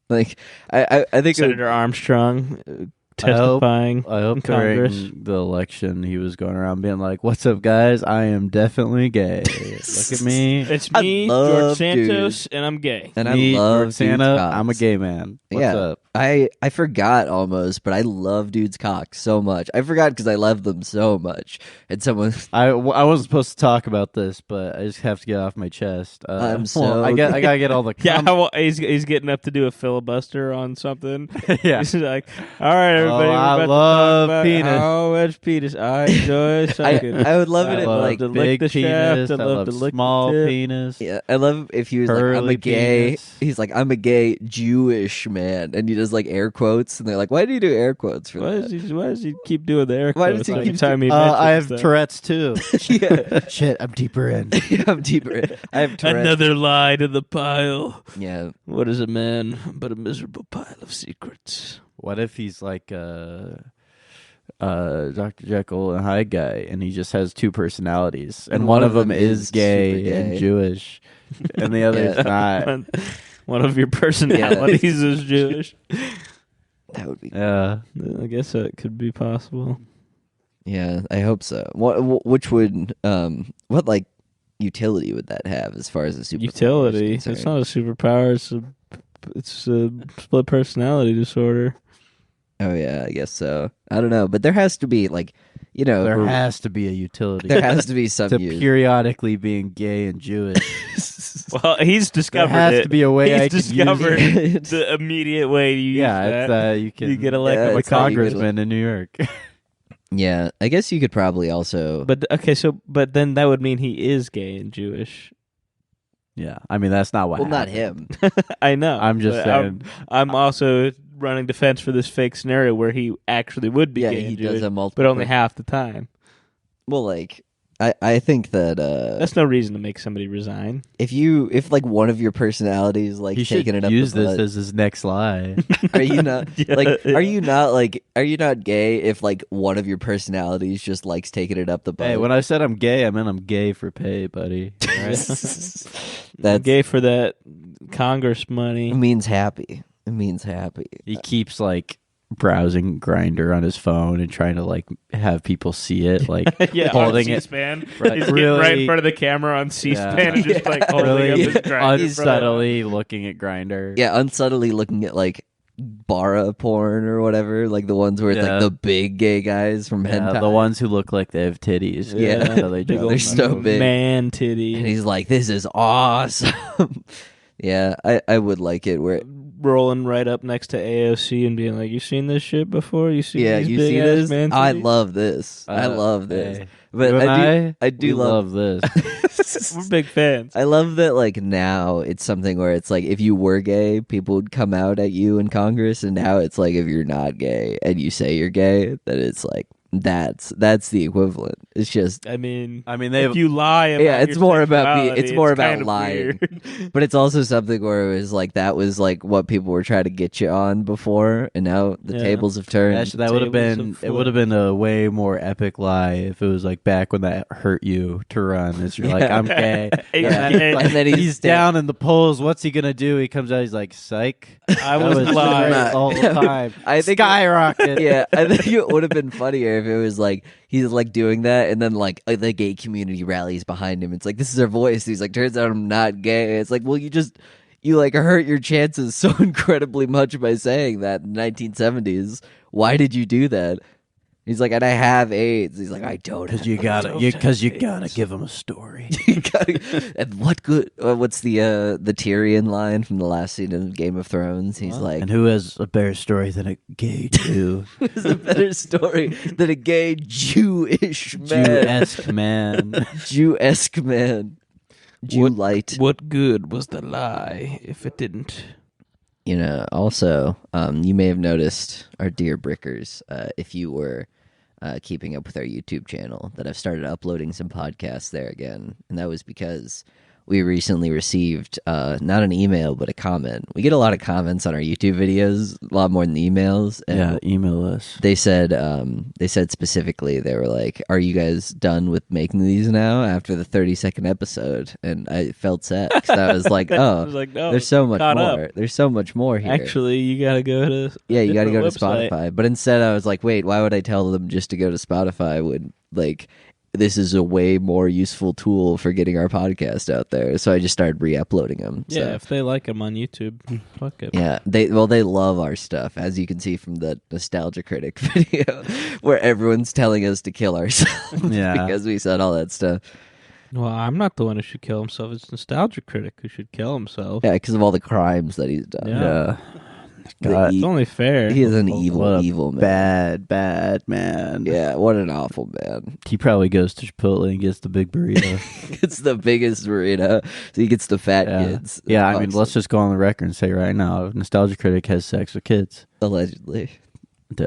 Like I think Senator Armstrong testifying I hope in Congress. during the election he was going around being like, "What's up, guys? I am definitely gay. Look at me. It's I me, love George Santos, dudes. and I'm gay. And me, I love George dudes' Santa. cocks. I'm a gay man. What's up?" I forgot almost, but I love dudes' cocks so much. I forgot because I love them so much. And someone, I wasn't supposed to talk about this, but I just have to get off my chest. I'm so I gotta get all the Yeah, well, he's getting up to do a filibuster on something. yeah. He's like, all right, everybody, we're I about love to talk about penis. how much penis I enjoy sucking. I would love it I if love like to lick big the penis. shaft, I I love love to lick the small tip. penis. yeah, I love if he was like, I'm a Curly gay. penis. He's like, I'm a gay Jewish man, and he does like air quotes, and they're like, why do you do air quotes for Why that? does he keep doing the air Why quotes does he every keep time he I have mentions Tourette's too. yeah, Shit, I'm deeper in. yeah, I'm deeper. I have that? Tourette's. Another lie to the pile. Yeah, What is a man but a miserable pile of secrets? What if he's like Dr. Jekyll and Hyde guy, and he just has two personalities, and one of them is gay super and gay. Jewish, and the other is not. One of your personalities is Jewish. that would be. Yeah, I guess that could be possible. Yeah, I hope so. Which would what like utility would that have as far as a superpower is Utility. It's concerned? not a superpower. It's a split personality disorder. Oh yeah, I guess so. I don't know, but there has to be like, you know, there has to be a utility. there has to be some to use. periodically being gay and Jewish. Well, he's There discovered has it. to be a way He's I can use discovered it. the immediate way to use Yeah, that. it's you can You get elected Yeah, a it's how you get congressman in New York. Yeah, I guess you could probably also. But but then that would mean he is gay and Jewish. Yeah, I mean that's not what. well, not happened. him. I know. I'm just but saying. I'm also running defense for this fake scenario where he actually would be Yeah, gay he and does Jewish, have multiple. but only half the time. Well, like I think that That's no reason to make somebody resign. if like one of your personalities like He should taking it up use the this butt, as his next lie. are you not Yeah, like yeah. are you not gay if like one of your personalities just likes taking it up the butt? Hey, when I said I'm gay, I meant I'm gay for pay, buddy. All right? That's Gay for that Congress money. it means happy. It means happy. He keeps like browsing Grinder on his phone and trying to like have people see it, like Yeah, holding on it C-SPAN. Right, He's getting right in really- front of the camera on C-SPAN Yeah. and just like holding really up his grinder. unsubtly looking at Grinder. Yeah, unsubtly looking at like bara porn or whatever, like the ones where it's Yeah. like the big gay guys from hentai. The ones who look like they have titties. Yeah. so they Big draw old They're them so up. big. man titty. And he's like, "This is awesome." Yeah, I would like it where rolling right up next to AOC and being like, "You seen this shit before? You seen yeah, these you big see ass this? man I titties?" love this. I love this. Hey, But you and I do we love this. We're big fans. I love that like now it's something where it's like if you were gay, people would come out at you in Congress, and now it's like if you're not gay and you say you're gay, that it's like that's the equivalent. It's just I mean, they if you lie about yeah, it's your more about sexuality, it's more about kind of lying. weird. But it's also something where it was like that was like what people were trying to get you on before, and now the Yeah. tables have turned. Actually, that would have Tables been of it would have been a way more epic lie if it was like back when that hurt you to run. It's you're like, I'm gay. He's And gay. like, And then he's down in the polls. What's he gonna do? He comes out. He's like, psych. I That was was lying. great all the time. I think Skyrocket. yeah, I think it would have been funnier if it was like he's like doing that, and then like the gay community rallies behind him. It's like this is our voice. He's like, turns out I'm not gay. It's like, well, you like hurt your chances so incredibly much by saying that in the 1970s. Why did you do that? He's like, and I have AIDS. He's like, I don't. Because you gotta give him a story. You gotta- and what good? What's the Tyrion line from the last scene of Game of Thrones? He's like, And who has a better story than a gay Jew? "There's a better story than a gay Jewish man, Jew-esque man. Jew-esque man, Jew light." What good was the lie if it didn't? You know, also, you may have noticed our dear Brickers, if you were keeping up with our YouTube channel, that I've started uploading some podcasts there again. And that was because we recently received not an email but a comment. We get a lot of comments on our YouTube videos, a lot more than emails. And Yeah, email us. they said specifically, they were like, "Are you guys done with making these now after the 30-second episode?" And I felt sad because I was like, I "Oh, was like, no, there's so much caught more. up. Thery so much more here." Actually, you gotta go to You got to go to website. Spotify. But instead, I was like, "Wait, why would I tell them just to go to Spotify when like this is a way more useful tool for getting our podcast out there?" So I just started re-uploading them. Yeah, So. if they like them on YouTube, fuck it. Yeah, they love our stuff, as you can see from the Nostalgia Critic video, where everyone's telling us to kill ourselves Yeah. because we said all that stuff. Well, I'm not the one who should kill himself. It's Nostalgia Critic who should kill himself. Yeah, because of all the crimes that he's done. Yeah. God, It's only fair. He is an what evil, a evil man. bad man. Yeah, what an awful man. He probably goes to Chipotle and gets the big burrito. It's the biggest burrito, so he gets the fat Yeah. kids. Yeah, I mean, Awesome. let's just go on the record and say right now, Nostalgia Critic has sex with kids. Allegedly.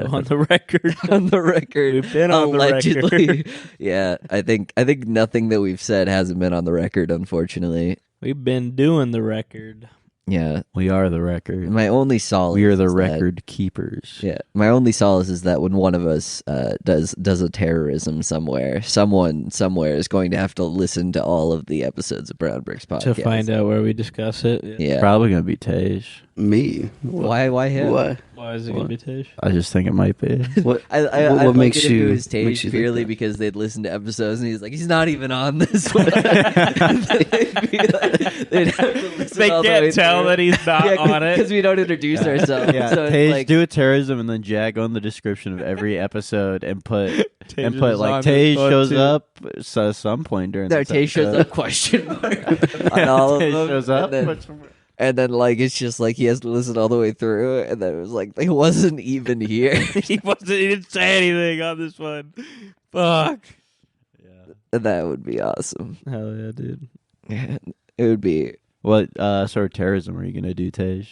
on the record. On the record. We've been on the Allegedly. record. Yeah, I think nothing that we've said hasn't been on the record, unfortunately. We've been doing the record. Yeah. We are the record. My only solace We are the is that- record keepers. Yeah, my only solace is that when one of us does a terrorism somewhere, someone somewhere is going to have to listen to all of the episodes of Brown Bricks podcast To find out where we discuss it. Yeah, Probably gonna be Tej. Me? Why him? Why? Why is it going to be Tej? I just think it might be. What? I What like makes it if you- it was Tage makes you think purely that? because they'd listen to episodes and he's like, he's not even on this one. they'd have to listen They all the way can't tell through. that he's not on it. because we don't introduce ourselves. Yeah, so it's Tej, like, do a terrorism and then jag on the description of every episode and put Tej and is put on like this Tej one, shows too. up at some point during no, this Tage shows episode. up question mark on all of Tej them. shows up. And then, like, it's just like he has to listen all the way through, and then it was like he wasn't even here. He didn't say anything on this one. Fuck. And that would be awesome. Hell yeah, dude. Yeah, it would be. What sort of terrorism are you gonna do, Tej?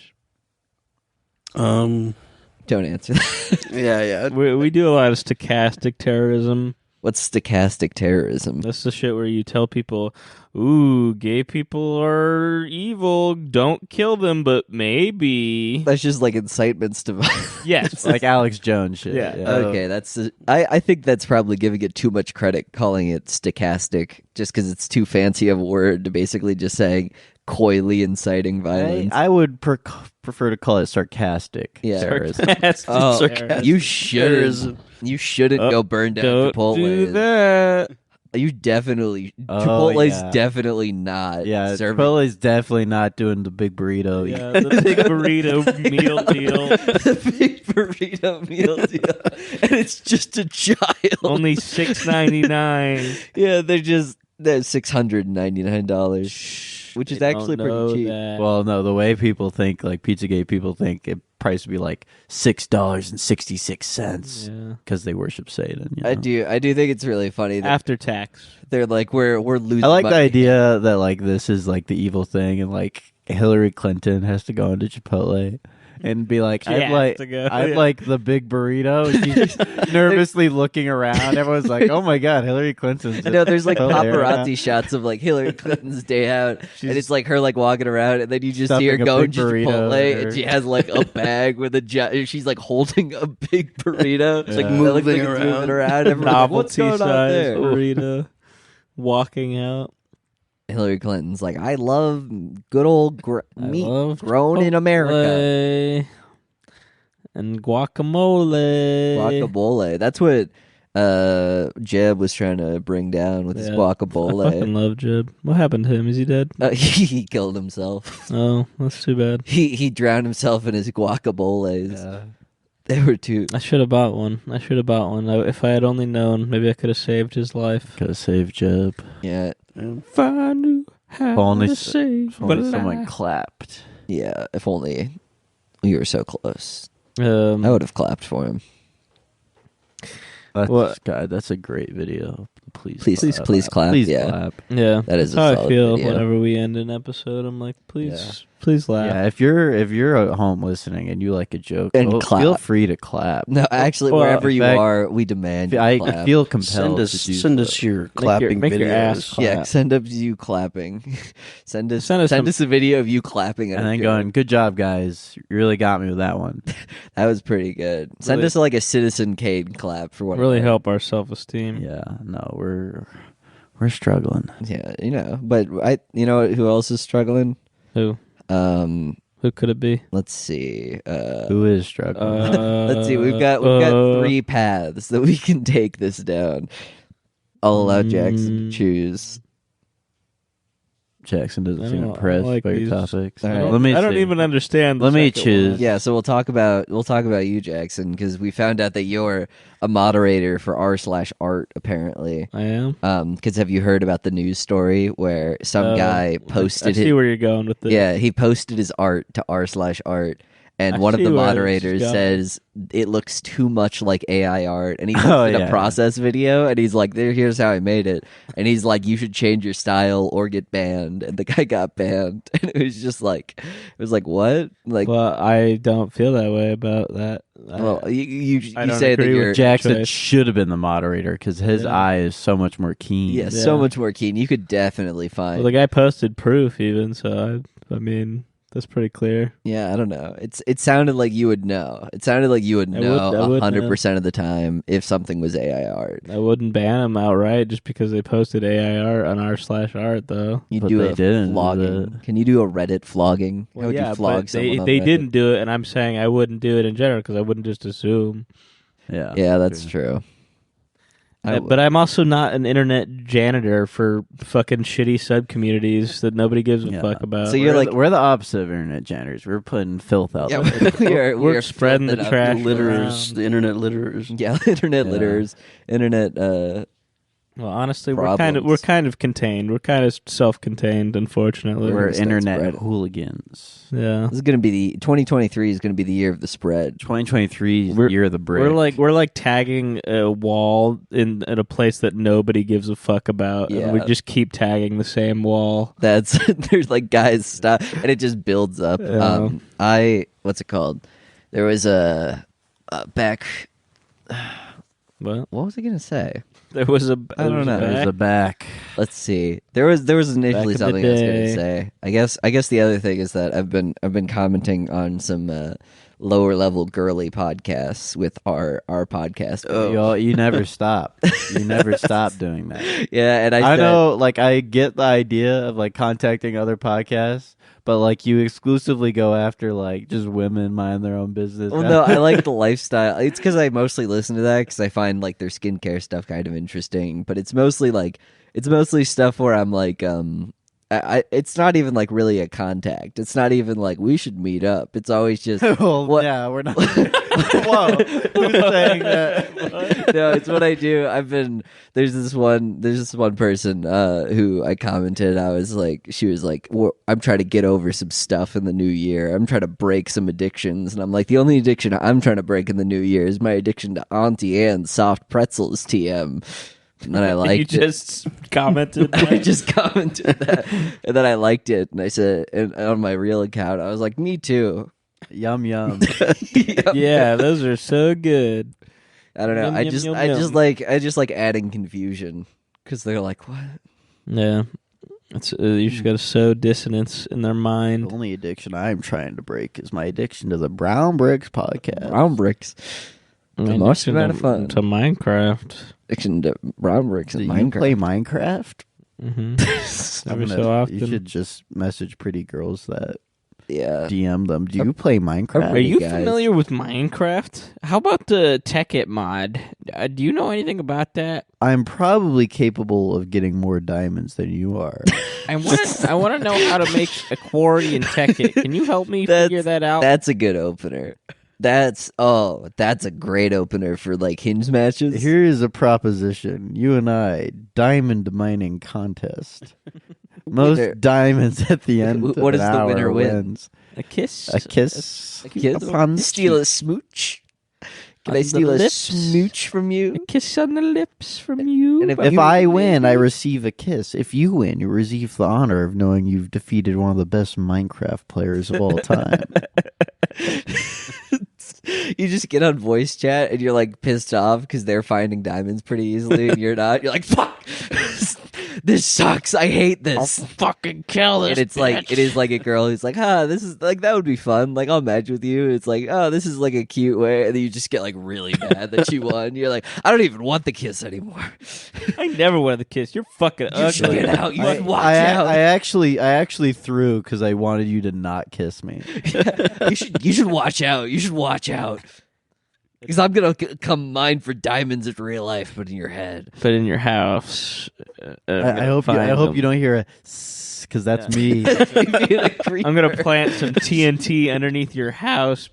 Don't answer that. Yeah. We do a lot of stochastic terrorism. What's stochastic terrorism? That's the shit where you tell people, ooh, gay people are evil. Don't kill them, but maybe. That's just like incitements to violence. Yes. Like Alex Jones shit. Yeah. Okay, that's. I think that's probably giving it too much credit, calling it stochastic, just because it's too fancy of a word to basically just saying coyly inciting violence. I would prefer to call it sarcastic Yeah. terrorism. Sarcastic Oh, terrorism. you shouldn't. You shouldn't go burn down Don't Chipotle. do that. You definitely. Oh, Chipotle's yeah. definitely not. Yeah, serving. Chipotle's definitely not doing the big burrito. Yeah, the big burrito meal deal. The big burrito meal deal, and it's just a child. Only $6.99. Yeah, they're $699, which is They actually don't know pretty cheap. that. Well, no, the way people think, like Pizzagate people think, it price would be like $6.66 Yeah. because they worship Satan. You know? I do think it's really funny that After tax. they're like we're losing. I like the money. idea that like this is like the evil thing, and like Hillary Clinton has to go into Chipotle and be like, She has to go, I'd yeah. like the big burrito. And she's just nervously looking around. Everyone's like, oh my god, Hillary Clinton's. I know there's like Chipotle right now. paparazzi shots of like Hillary Clinton's day out, and She's it's like her like walking around, and then you just see her stuffing a going big to burrito Chipotle, in her- and she has like a bag with a she's like holding a big burrito, Yeah. like Moving it's around. moving around. Everyone's like, what's Novelty going on size there? burrito. Walking out. Hillary Clinton's like, I love good old I meat love grown in America. Chipotle and guacamole. Guacamole. That's what Jeb was trying to bring down with his Yeah. I guacamole. fucking love Jeb. What happened to him? Is he dead? He killed himself. Oh, that's too bad. He drowned himself in his guacamoles. They were too. I should have bought one. If I had only known, maybe I could have saved his life. Gotta save Jeb. Yeah, If I knew how If only to s- save If only a someone life. clapped. yeah. If only we were so close, I Um, would have clapped for him. That's, What? God, that's a great video. Please Please clap, Please yeah. clap. yeah, That is that's how a I solid feel video. whenever we end an episode. I'm like, please Please laugh. Yeah, if you're at home listening and you like a joke, And clap. feel free to clap. No, actually, Well, wherever in you fact, are, we demand you I clap. feel compelled Send us your clapping make your videos. ass clap. Yeah, send us you clapping. send us Send us a video of you clapping at and a then joke. going, "Good job, guys! You really got me with that one." That was pretty good. Send Really- us like a Citizen Kane clap for one. Really of our- help our self-esteem. Yeah, no, we're struggling. Yeah, but you know who else is struggling? Who could it be? Let's see. Who is struggling? Let's see. We've got 3 paths that we can take this down. I'll allow Jackson to choose. Jackson doesn't I seem don't impressed like by your these. topics. All right. I don't even understand. The Let me second choose. one. Yeah, so we'll talk about you, Jackson, because we found out that you're a moderator for r/art apparently. I am. Because have you heard about the news story where some guy posted I see where you're going with this. Yeah, he posted his art to r/art, and I one of see the where this is moderators going. says it looks too much like AI art, and he posted a process video, and he's like, here's how I made it, and he's like, you should change your style or get banned, and the guy got banned, and it was just like, what? Like, Well, I don't feel that way about that. well, you I don't say that agree with you're Jackson choice. should have been the moderator because his Yeah. eye is so much more keen. yeah, so Yeah. much more keen. You could definitely find. Well, the guy posted proof even, so I mean that's pretty clear. Yeah, I don't know. It sounded like you would know. It sounded like you would I know would 100% of the time if something was AI art. I wouldn't ban him outright just because they posted AI art on r/art though. You But do they a didn't do flogging. that. Can you do a Reddit flogging? How would yeah, you flog but someone on they Reddit? didn't do it, and I'm saying I wouldn't do it in general because I wouldn't just assume. Yeah, Yeah, that's true. But I'm also not an internet janitor for fucking shitty sub communities that nobody gives a Yeah. fuck about. So you're like- we're the opposite of internet janitors. We're putting filth out Yeah, there. we're spreading the filling it up. trash. Litterers, around. the internet litterers. Yeah, internet Yeah. litters, internet. Well, honestly, Problems. we're kind of contained. We're kind of self-contained, unfortunately. We're Start internet spreading. hooligans. Yeah. This is gonna be the 2023 is gonna be the year of the spread. 2023 is We're- year of the brick. We're like tagging a wall in a place that nobody gives a fuck about, and we Yeah. just keep tagging the same wall. That's there's like guys stuff, and it just builds up. Yeah. What's it called? There was a back. What? What was I gonna say? There was a. I don't know. There's a back. Let's see. There was initially Back in the something I was going to day. say. I guess the other thing is that I've been commenting on some lower level girly podcasts with our podcast. You never stop. You never stop doing that. Yeah, and I said, know, like, I get the idea of like contacting other podcasts, but like you exclusively go after like just women mind their own business. Well, no, I like the lifestyle. It's because I mostly listen to that because I find like their skincare stuff kind of interesting. But it's mostly stuff where I'm like, it's not even like really a contact. It's not even like we should meet up. It's always just well, what- yeah, we're not. Whoa, who's saying that? No, it's what I do. There's this one person who I commented. She was like, I'm trying to get over some stuff in the new year. I'm trying to break some addictions, and I'm like, the only addiction I'm trying to break in the new year is my addiction to Auntie Anne's soft pretzels. TM. And then I liked You it. just commented. I that? just commented that, and then I liked it, and I said, and on my real account, I was like, me too. Yum yum. Yeah, those are so good. I don't know. Yum, I yum, just yum, I yum. just like adding confusion because they're like, what? Yeah, it's you just got to sow dissonance in their The mind. only addiction I'm trying to break is my addiction to the Brown Bricks podcast. Brown bricks. The most amount of fun. to Minecraft. Addiction to brown bricks Do and you Minecraft. play Minecraft? Mm-hmm. I'm Every gonna- so often. You should just message pretty girls that Yeah. DM them. Do you play Minecraft? Are you guys. familiar with Minecraft? How about the Tekkit mod? Do you know anything about that? I'm probably capable of getting more diamonds than you are. I want to know how to make a quarry in Tekkit. Can you help me figure that out? That's a good opener. That's a great opener for like hinge matches. Here is a proposition. You and I, diamond mining contest. Most Winner. diamonds at the end What of does an the hour winner win? wins. A kiss. A kiss Kids upon the steal cheek. a smooch. Can I steal a smooch from you? A kiss on the lips from you. And If I win, I receive a kiss. If you win, you receive the honor of knowing you've defeated one of the best Minecraft players of all time. You just get on voice chat and you're like pissed off because they're finding diamonds pretty easily and you're not. You're like, fuck, this sucks. I hate this. I'll fucking kill this. And it's like, it is like a girl who's like, this is like, that would be fun. Like, I'll match with you. It's like, this is like a cute way. And then you just get like really mad that she won. You're like, I don't even want the kiss anymore. I never wanted the kiss. You're fucking You should ugly. get out. You should watch I out. I actually threw because I wanted you to not kiss me. You should watch out. You should watch out. Because I'm going to come mine for diamonds in real life, but in your head. But in your house. I hope you don't hear a because that's me. I'm gonna plant some TNT underneath your house.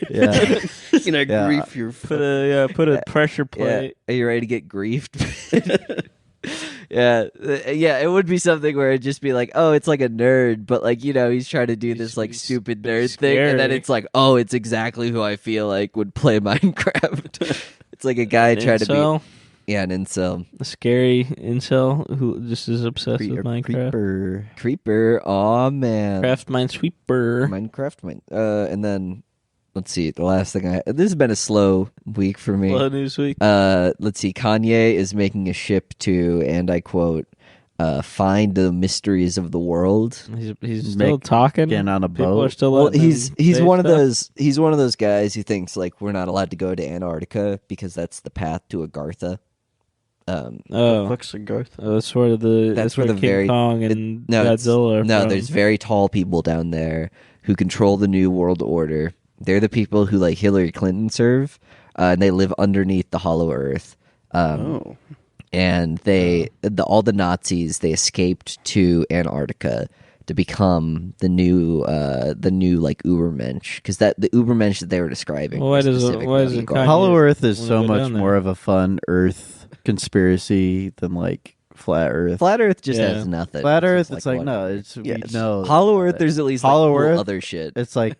Yeah. You're gonna grief your Put a pressure plate. Are you ready to get griefed? Yeah, it would be something where it'd just be like, oh, it's like a nerd, but like, he's trying to do this like stupid nerd thing, and then it's like, oh, it's exactly who I feel like would play Minecraft. It's like a guy trying to be an incel, a scary incel who just is obsessed with Minecraft. Creeper. Oh man, Craft Minesweeper. Minecraft. And then let's see. The last thing this has been a slow week for me. Slow news week. Let's see. Kanye is making a ship to, and I quote, find the mysteries of the world. He's still talking. Getting on a boat. People are still. Well, he's one of those. He's one of those guys who thinks like we're not allowed to go to Antarctica because that's the path to Agartha. fuck's the Garth? That's where the King very, Kong and Godzilla are from. There's very tall people down there who control the new world order. They're the people who like Hillary Clinton serve, and they live underneath the Hollow Earth. And all the Nazis, they escaped to Antarctica to become the new like Ubermensch, because the Ubermensch that they were describing. Well, why is it Hollow Earth is so much more of a fun Earth conspiracy than like flat Earth. Flat Earth just has nothing. Flat Earth, it's like no. no. Hollow Earth, there's at least Hollow like, Earth, other shit. It's like.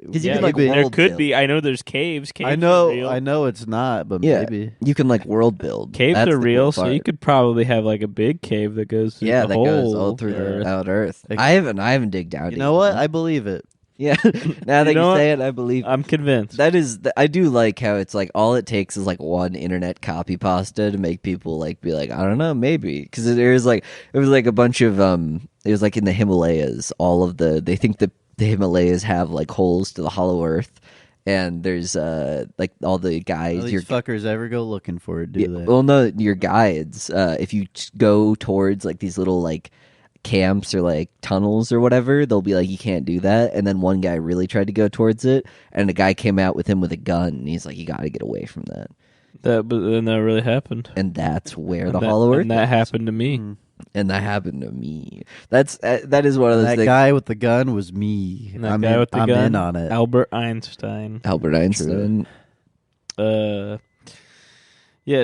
Because you can like there world could build. be. I know there's caves. Caves I know it's not, but maybe you can like world build. Caves That's are the real, cool so part. you could probably have like a big cave that goes through the that whole goes all through Earth. the out Earth. Like, I haven't digged down. You know what? I believe it. Yeah. Now that you say it, I believe. I'm convinced. That is, I do like how it's like all it takes is like one internet copy pasta to make people like be like, I don't know, maybe, because it was like a bunch of it was like in the Himalayas. They think that the Himalayas have like holes to the Hollow Earth, and there's like all the guides. These fuckers ever go looking for it? Do they? Well, no, your guides. If you go towards like these little like camps or like tunnels or whatever, they'll be like, you can't do that. And then one guy really tried to go towards it, and a guy came out with him with a gun, and he's like, you got to get away from that. But then that really happened. And that's where the Hollow Earth. And that happened to me. And that happened to me. That is one of those. That things. guy with the gun was me. And that I'm guy with the gun, in on it. Albert Einstein. Albert Einstein. Yeah,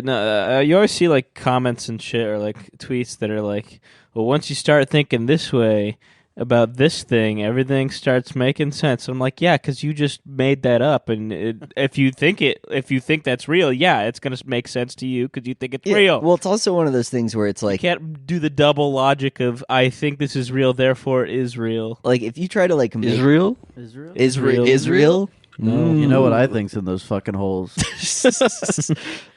no, you always see like comments and shit or like tweets that are like, well, once you start thinking this way about this thing, everything starts making sense. I'm like, yeah, because you just made that up, and if you think that's real, yeah, it's gonna make sense to you because you think it's real. Well, it's also one of those things where it's like you can't do the double logic of I think this is real, therefore it is real. Like if you try to like make Israel? Israel. No, you know what I think's in those fucking holes?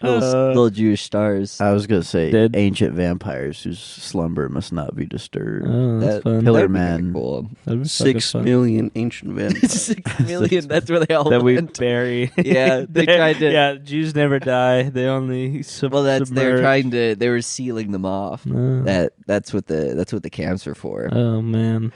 little Jewish stars. I was gonna say Dead. ancient vampires whose slumber must not be disturbed. Oh, that's fun. Pillar That'd be kinda Man. Cool. That'd be 6 fun. million ancient vampires. 6 million. That's where they all That we went. bury. Yeah, they tried to. Yeah, Jews never die. They only Well, they're submerge. trying to. They were sealing them off. Oh. That's what the camps were for. Oh man,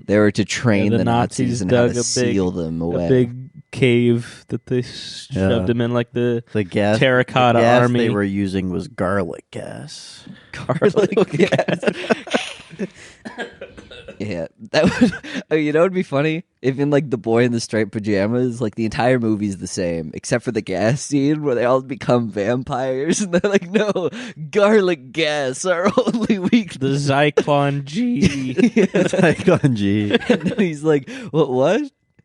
They were to train the the Nazis Nazis and how dug to a big- seal them away. a big cave that they shoved him in, like the The gas, terracotta the gas army. they were using was garlic gas. Garlic gas. Yeah, that would. Oh, you know, it'd be funny if in like the boy in the striped pajamas, like the entire movie's the same except for the gas scene where they all become vampires, and they're like, "No, garlic gas, our only weakness." the Zyklon G. Zyklon G. And then he's like, "What? What?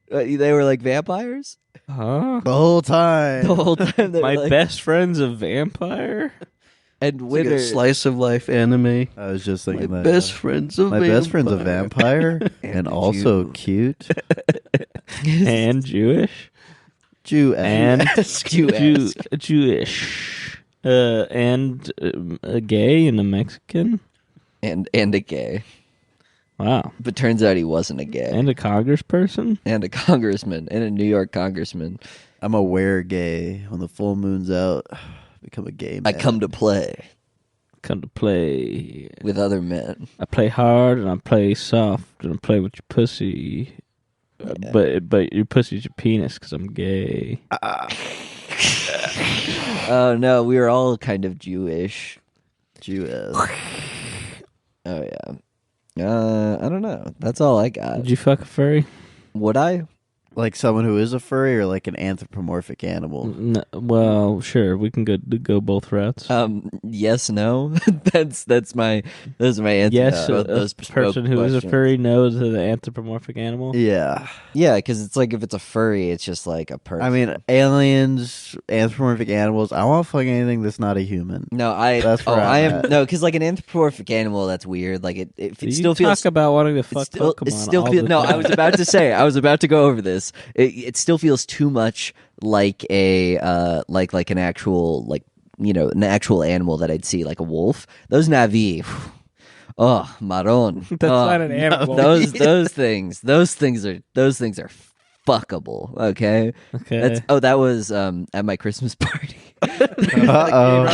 They were like vampires?" Huh? The whole time. The whole time. My best friend's a vampire? And It's like winner. a slice of life anime. I was just My thinking that. best friend's a My vampire. best friend's a vampire and a also Jew. cute. And Jewish? Jew And Jew-esque. Jewish. And a gay and a Mexican? and a gay. Wow. But turns out he wasn't a gay. And a congressperson? And a congressman. And a New York congressman. I'm a gay. When the full moon's out, become a gay man. I come to play Come to play. with other men. I play hard and I play soft and I play with your pussy. But your pussy's your penis because I'm gay. Oh no, we were all kind of Jewish. Jew-esque. Oh yeah. I don't know. That's all I got. Did you fuck a furry? Would I? Like someone who is a furry or like an anthropomorphic animal? No, well, sure. We can go both routes. Yes, no. that's my answer. Yes, to a those person who is a questions. furry knows the anthropomorphic animal. Yeah. Yeah, because it's like if it's a furry, it's just like a person. I mean, aliens, anthropomorphic animals. I won't fuck anything that's not a human. no, That's where I I'm am at. no, because like an anthropomorphic animal, that's weird. Like it You still feels. talk about wanting to fuck Pokemon. It still all feels. the No, time. I was about to say. I was about to go over this. It still feels too much like a like an actual an actual animal that I'd see like a wolf. Those Navi. Oh, marron. That's not an animal. Those things are fuckable. Okay. Okay. That was at my Christmas party. Uh-oh.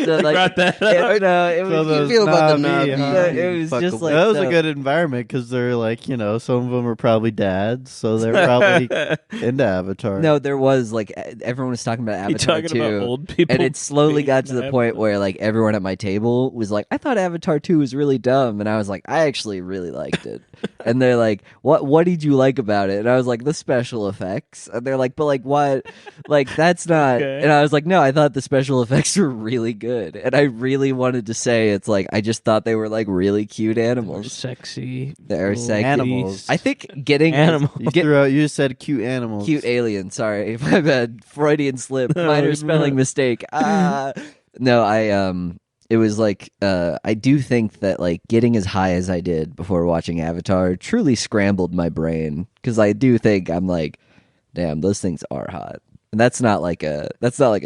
So, like, Brought that it was. So you those feel about the Navi, Navi. huh? It was just Fuckable. like That was a so- good environment because they're like, some of them are probably dads, so they're probably into Avatar. No, there was like everyone was talking about You Avatar talking 2, about old people? and it slowly being got to the point Avatar? where like everyone at my table was like, "I thought Avatar 2 was really dumb," and I was like, "I actually really liked it." And they're like, "What did you like about it?" And I was like, "The special effects." And they're like, "But like what? Like that's not." Okay. And I was like, "No, I thought the special effects were really good," and I really wanted to say it's like I just thought they were like really cute Or animals. sexy. They're little sexy. Animals. I think getting Animals. You just said cute animals. Cute alien. Sorry, my bad. Freudian slip. Minor spelling mistake. No, it was like I do think that like getting as high as I did before watching Avatar truly scrambled my brain because I do think I'm like, damn, those things are hot, and that's not like a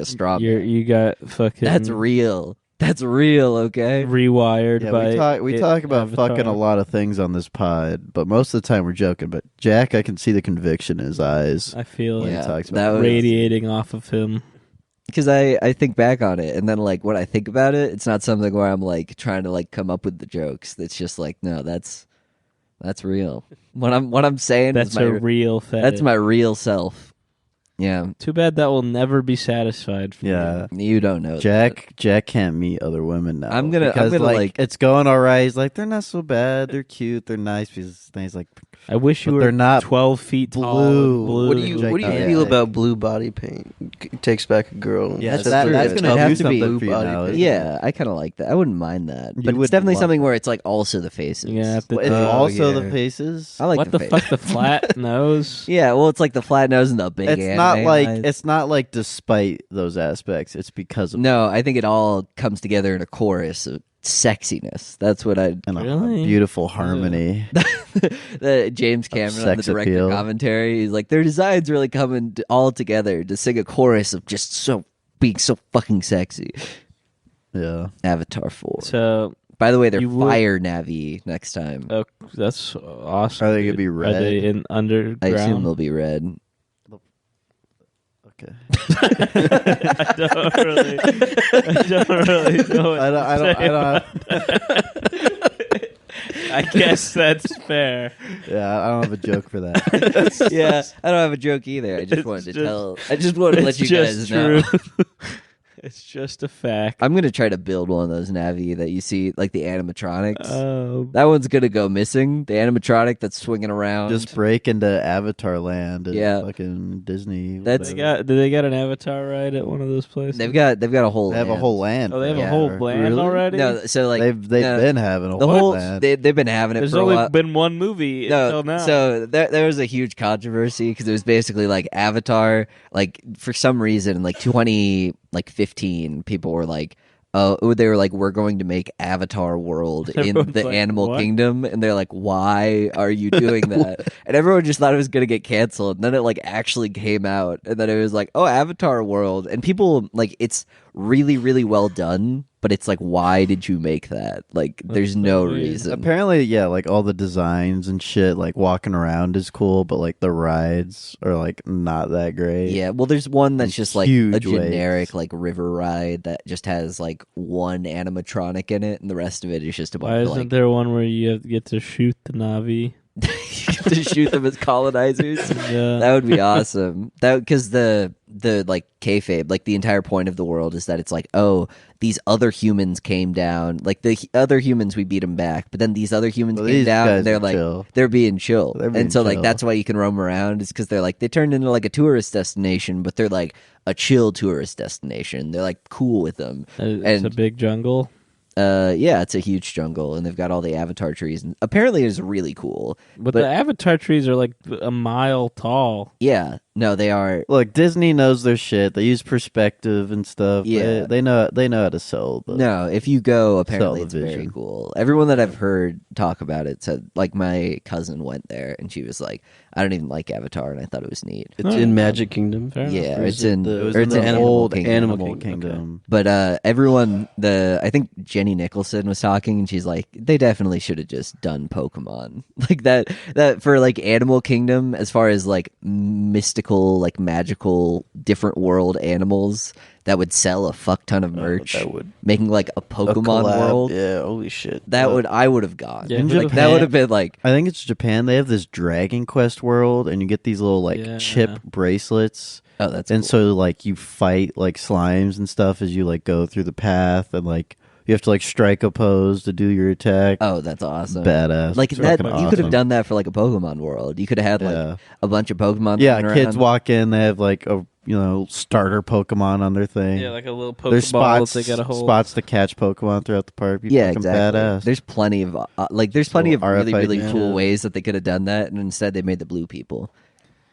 straw. You got fucking. That's real. That's real. Okay. rewired Yeah, by. we talk about Avatar. fucking a lot of things on this pod, but most of the time we're joking. But Jack, I can see the conviction in his eyes. I feel when it he Yeah, talks that about was- radiating off of him. Because I think back on it, and then like when I think about it, it's not something where I'm like trying to like come up with the jokes. It's just like, no, that's real. What I'm saying That's is my a real fetish. that's my real self. Yeah, Too bad that will never be satisfied. For Yeah. you don't know that. Jack can't meet other women now. I'm gonna because, like it's going all right. He's like, they're not so bad. They're cute. They're nice. He's like, I wish you But were they're not 12 feet tall. blue. and blue. What do you Gigantic. feel about blue body paint? It takes back a girl. Yeah, That's that, true. that's It's gonna have do to be something for you blue now. body isn't Yeah, I kind of like that. I wouldn't mind that, You but it's would definitely love something that. where it's like also the faces. You're gonna have to. it? It's Oh, also yeah. the faces. I like what the, the face. fuck? The flat nose? Yeah, well, it's like the flat nose and the big. It's not anime like eyes. it's not like despite those aspects. It's because of No, I think it all comes together in a chorus of sexiness. That's what I. and a Really? beautiful harmony. the James Cameron on the sex director appeal. commentary. He's like, their designs really coming all together to sing a chorus of just so being so fucking sexy. Yeah. Avatar 4. So, By the way, they're you would- fire Navi next time. oh, that's awesome. Are they gonna dude. be Are they red? in I underground? assume they'll be red. Okay. I don't really know. What I I guess that's fair. Yeah, I don't have a joke for that. Yeah, I don't have a joke either. I just It's wanted to just- tell. I just wanted to let It's you just guys know. true. It's just a fact. I'm gonna try to build one of those Navi that you see, like the animatronics. Oh, That one's gonna go missing. The animatronic that's swinging around. Just break into Avatar Land at Yeah. fucking Disney. That's- whatever. do they got an Avatar ride at one of those places? They've got a whole. They have a land. whole land. Oh, they have a Yeah. whole land Really? already. No, so like They've no, been having a the whole whole. land. They've been having it There's for a only while. been one movie until now. So there was a huge controversy because it was basically like Avatar. Like for some reason, like 2015, people were like, "Oh, they were like, we're going to make Avatar World in Everyone's the like, Animal "What?" Kingdom," and they're like, "Why are you doing that?" And everyone just thought it was going to get canceled. And then it like actually came out, and then it was like, "Oh, Avatar World," and people like it's really really well done. But it's like, why did you make that? Like, there's so no weird. reason. Apparently, yeah, like all the designs and shit, like walking around is cool, but like the rides are like not that great. Yeah, well, there's one that's Like, just like a huge generic waves. like river ride that just has like one animatronic in it, and the rest of it is just a Why bunch of isn't like there one where you get to shoot the Navi? to shoot them as colonizers. Yeah. That would be awesome. That because the like kayfabe, like the entire point of the world is that it's like, oh, these other humans came down, like the other humans we beat them back, but then these other humans Well, came these down guys and they're are like chill. they're being chill, They're being and so like chill. that's why you can roam around is because they're like they turned into like a tourist destination, but they're like a chill tourist destination. They're like cool with them. It's And- a big jungle. Yeah, it's a huge jungle, and they've got all the avatar trees, and apparently it's really cool. But the Avatar trees are like a mile tall. Yeah, no, they are. Look, Disney knows their shit. They use perspective and stuff. Yeah. They know how to sell. No, if you go, apparently it's very Television. cool. Everyone that I've heard talk about it said, like, my cousin went there, and she was like, I don't even like Avatar, and I thought it was neat. It's Oh. in Magic Kingdom. Fair enough. Yeah, Or it's is it in the- It was or in it's the in Animal old Kingdom. Animal Kingdom. But everyone, I think Jenny Nicholson was talking, and she's like, they definitely should have just done Pokemon like that for like Animal Kingdom, as far as like mystical, like magical, different world animals that would sell a fuck ton of merch. that would- making like a A Pokemon collab. world. Yeah, holy shit. That I would have gone. Yeah, In like that Japan- would have been like I think it's Japan. They have this Dragon Quest world, and you get these little like Yeah. chip bracelets. oh that's And cool. so like you fight like slimes and stuff as you like go through the path, and like you have to like strike a pose to do your attack. Oh, that's awesome. Badass. Like It's that, fucking you could have awesome. done that for like a Pokemon world. You could have had like Yeah. a bunch of Pokemon. Yeah, running kids around. walk in, they have like a starter Pokemon on their thing. Yeah, like a little There's Pokeball spots that they got to hold. spots to catch Pokemon throughout the park. Be Yeah, fucking exactly. badass. There's plenty of there's plenty of Little really really RFID. cool Yeah. ways that they could have done that, and instead they made the blue people,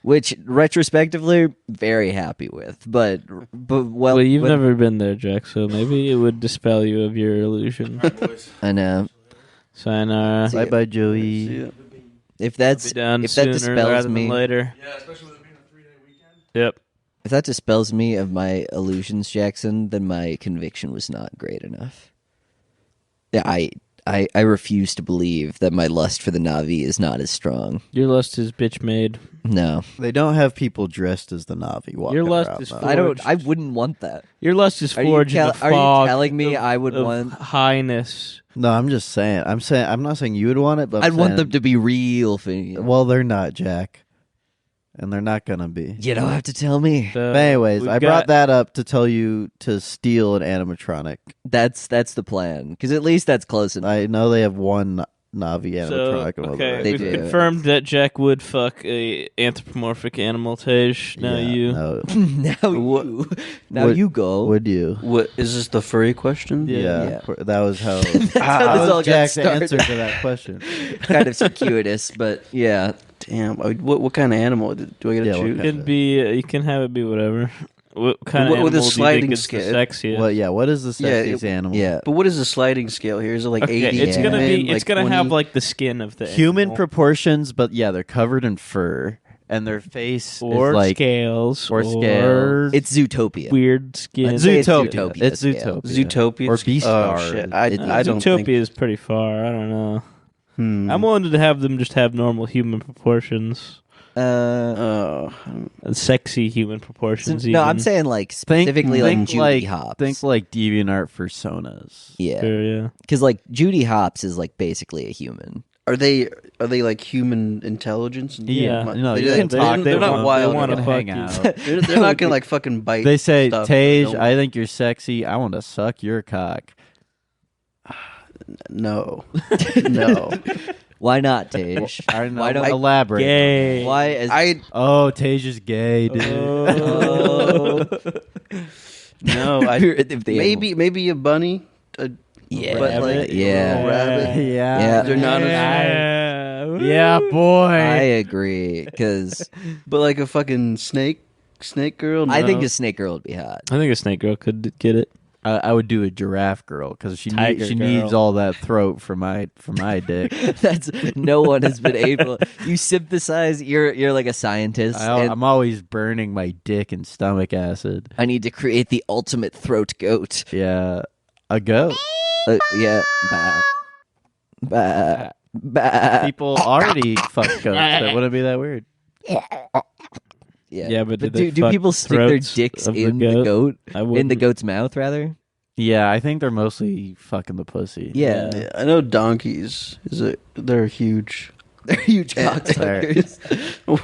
which retrospectively very happy with. But Well, you've but- never been there, Jack, so maybe it would dispel you of your illusion. I know Sayonara. See Bye ya. bye, See Joey. ya. if that's Be done if that sooner dispels rather me. than later. Yeah, especially with it being a 3-day weekend. Yep. If that dispels me of my illusions, Jackson, then my conviction was not great enough. Yeah, I refuse to believe that my lust for the Navi is not as strong. Your lust is bitch made. No, They don't have people dressed as the Navi walking Your lust around, is though. full- I don't. Forged. I wouldn't want that. Your lust is Are you forged in the are you fog telling me of- I would of want? highness. No, I'm just saying. I'm not saying you would want it, but I'd want them to be real for you. Well, they're not, Jack, and they're not gonna be. You don't have to tell me. The- But anyways, we've I got- brought that up to tell you to steal an animatronic. That's the plan. Because at least that's close enough. I know they have one Navi So, animatronic. and all the okay, rest They we've do. confirmed that Jack would fuck a anthropomorphic animal, Tej. Now Yeah, you. no. now What- you, now Would- you go. Would you? What is this the furry question? Yeah. Yeah. That was how. That's that how this all was got Jack's started. answer to that question. Kind of circuitous, but yeah. Damn. What kind of animal do I get to Yeah, what choose? kind? It can be. You can have it be whatever. What kind of With a animal do you sliding think is the scale. sexiest? Well, yeah. What is the Yeah, sexiest animal? Yeah. But what is the sliding scale here? Is it like Okay, 80? it's gonna Yeah. be. like It's gonna 20? have like the skin of the Human animal. proportions, but yeah, they're covered in fur, and their face or is like scales or scales. It's Zootopia. weird skin. I'd say it's Zootopia. Zootopia It's scale. Zootopia. Zootopia Or Beastars. Oh shit! I don't Zootopia think. is pretty far. I don't know. I'm Oh, willing to have them just have normal human proportions, and sexy human proportions. no, I'm even. saying like specifically like Judy Hopps. Think like DeviantArt personas. yeah, Sure, yeah. because like Judy Hopps is like basically a human. Are they like human intelligence? Yeah. No, They- you they- can talk. they're not want- wild. They want to They hang wanna out. They're not gonna like fucking bite. They say, stuff. Tage, Don't- I think you're sexy. I want to suck your cock. No, no. Why not, Tage? I don't know. Why don't elaborate? Gay. Why is I Oh, Tage is gay, dude. Oh. no. I If they maybe a bunny. Yeah, but like yeah. a rabbit. Yeah. They're not Yeah, boy. I agree because But like a fucking snake girl. No. I think a snake girl would be hot. I think a snake girl could get it. I would do a giraffe girl because she Tiger girl. needs all that throat for my dick. That's no one has been able. You synthesize. You're like a scientist. and I'm always burning my dick in stomach acid. I need to create the ultimate throat goat. Yeah, a goat. Yeah. Bah. Bah. Bah. People already fuck goats. That wouldn't be that weird. Yeah, but did do, they do fuck people stick their throats dicks of the in the goat? goat? I In the wouldn't. goat's mouth, rather? Yeah, I think they're mostly fucking the pussy. Yeah. Yeah, I know donkeys. They're huge. They're huge Yeah. cocksuckers.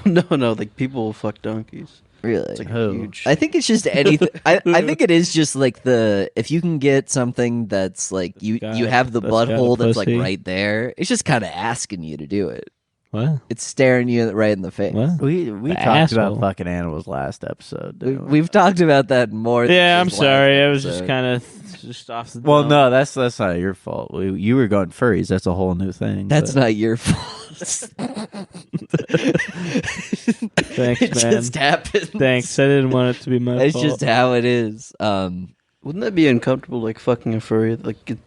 No, like people will fuck donkeys. Really? It's like Oh. huge. I think it's just anything. I think it is just like if you can get something that's like you have the that's got a butthole that's like pussy. right there. It's just kind of asking you to do it. What? It's staring you right in the face. What? We The talked asshole. about fucking animals last episode. didn't we? We've talked about that more. than Yeah, I'm just sorry. last I was just episode. kind of just off the. Well, dome. no, that's not your fault. You were going furries. That's a whole new thing. That's but- not your fault. Thanks, it man. just happens. Thanks. I didn't want it to be my It's fault. just how it is. Wouldn't that be uncomfortable? Like fucking a furry. Like it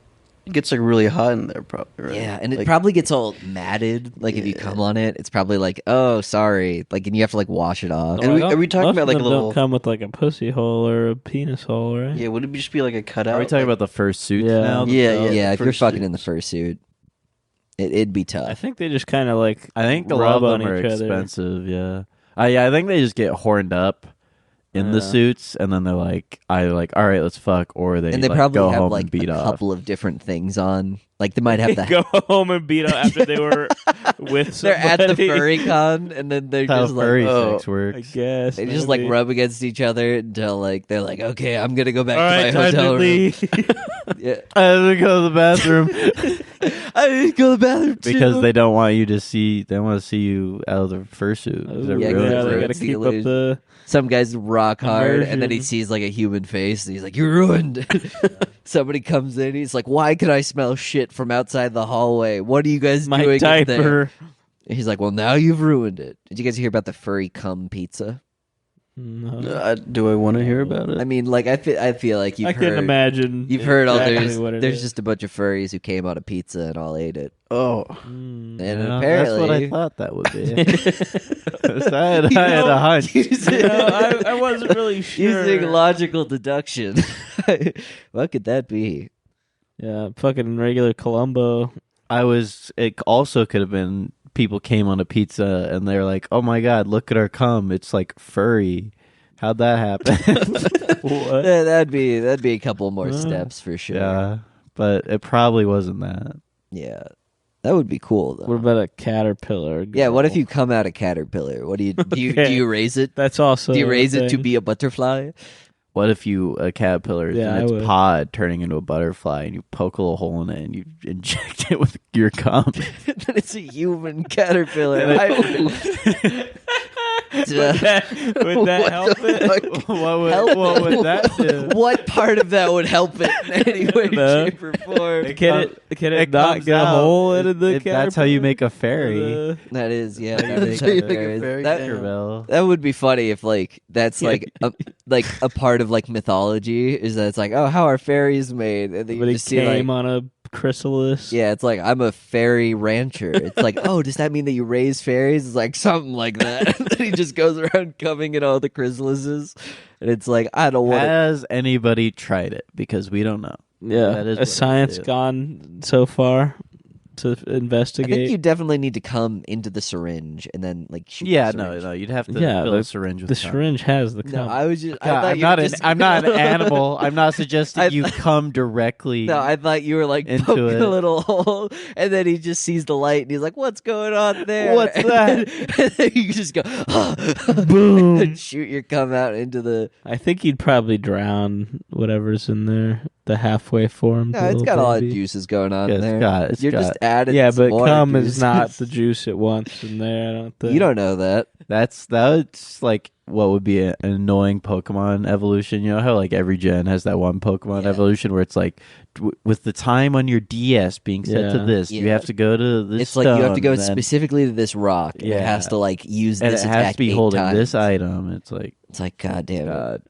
gets like really hot in there, probably. Right? Yeah, and it Like, probably gets all matted. Like if you Yeah. come on it, it's probably like, oh, sorry. Like, and you have to like wash it off. And are we talking most about of like a them little? Don't come with like a pussy hole or a penis hole, right? Yeah, would it just be like a cutout? Are we talking like, about the first suits Yeah. now? Yeah, Yeah, if you're first fucking in the suits. fursuit, it'd be tough. I think they just kind of like. I think a lot rub of on them are each other. expensive. Yeah. Yeah, I think they just get horned up in the Yeah. suits, and then they're like, all right, let's fuck, or they And they like, probably go have home like and beat a off. couple of different things on. Like they might have the go home and beat up after they were with they're at the somebody. furry con, and then they're That's how just like, furry oh, sex works. I guess they just like maybe. rub against each other until like they're like, okay, I'm gonna go back All to right, my time hotel to room. leave. Yeah, I have to go to the bathroom I need to go to the bathroom too. because they don't want you to see. They want to see you out of the fursuit. 'cause they're Yeah, really they gross. gotta gross. keep up Illusion. the. Some guy's rock hard, and then he Immersion. sees like a human face, and he's like, "You're ruined." Somebody comes in, he's like, "Why can I smell shit from outside the hallway? What are you guys My doing in there?" diaper. He's like, "Well, now you've ruined it." Did you guys hear about the furry cum pizza? No. do I want to hear about it? I mean, like I feel like you've I heard. can imagine. You've heard all exactly what it there's is. just a bunch of furries who came on a pizza and all ate it, oh, and Mm. Yeah, apparently that's what I thought that would be. I had a hunch. You know, I wasn't really sure. Using logical deduction, what could that be? Yeah, fucking regular Columbo. It also could have been people came on a pizza and they're like, oh my God, look at our cum. It's like furry. How'd that happen? What? Yeah, that'd be a couple more Uh, steps for sure. Yeah, but it probably wasn't that. Yeah. That would be cool though. What about a caterpillar? Yeah, what if girl? you come out a caterpillar? What do you Okay. do you raise it? That's also. Do you raise a it to thing. be a butterfly? What if a caterpillar is Yeah, I in its would. pod turning into a butterfly and you poke a little hole in it and you inject it with your cum? Then it's a human caterpillar. Would that help it? what would that do? What part of that would help it in any way, No. shape, or form? Can it not comes get a out. hole into the If that's how you caterpillar? make a fairy. That is, yeah. How you That, make is a how fairy. there is. Fairy That- Tinkerbell. that would be funny if like that's Yeah. like a part of like mythology is that it's like, oh, how are fairies made? And then you But he just see like, came on a chrysalis. yeah, it's like I'm a fairy rancher. It's like, oh, does that mean that you raise fairies? It's like something like that. And then he just goes around coming in all the chrysalises, and it's like I don't want. Has anybody tried it? Because we don't know. Yeah. That is what Has it science is. gone so far to I investigate. think you definitely need to come into the syringe and then like shoot. Yeah, the no, syringe. no, you'd have to Yeah, fill a syringe with the cum. syringe has the cum. No, I was just. I God, thought I'm you not were an just, I'm not an animal. I'm not suggesting you come directly. No, I thought you were like into poking it. a little hole, and then he just sees the light, and he's like, "What's going on there? What's And that? then you just go, Boom. and shoot your cum out into the. I think you'd probably drown whatever's in there. The halfway formed. No, it's little got a lot of baby. juices going on Yeah, it's there. got- it's You're got- just adding. Yeah, some but water cum is juices. not the juice it wants in there. I don't think. You don't know that. That's like what would be an annoying Pokemon evolution. You know how like every gen has that one Pokemon Yeah. evolution where it's like with the time on your DS being set to Yeah. this, you Yeah. have to go to this. It's like you have to go stone, and then- specifically to this rock, and it Yeah. has to like use and this it has attack to be 8 holding times. this item. It's like It's like, God damn it. God.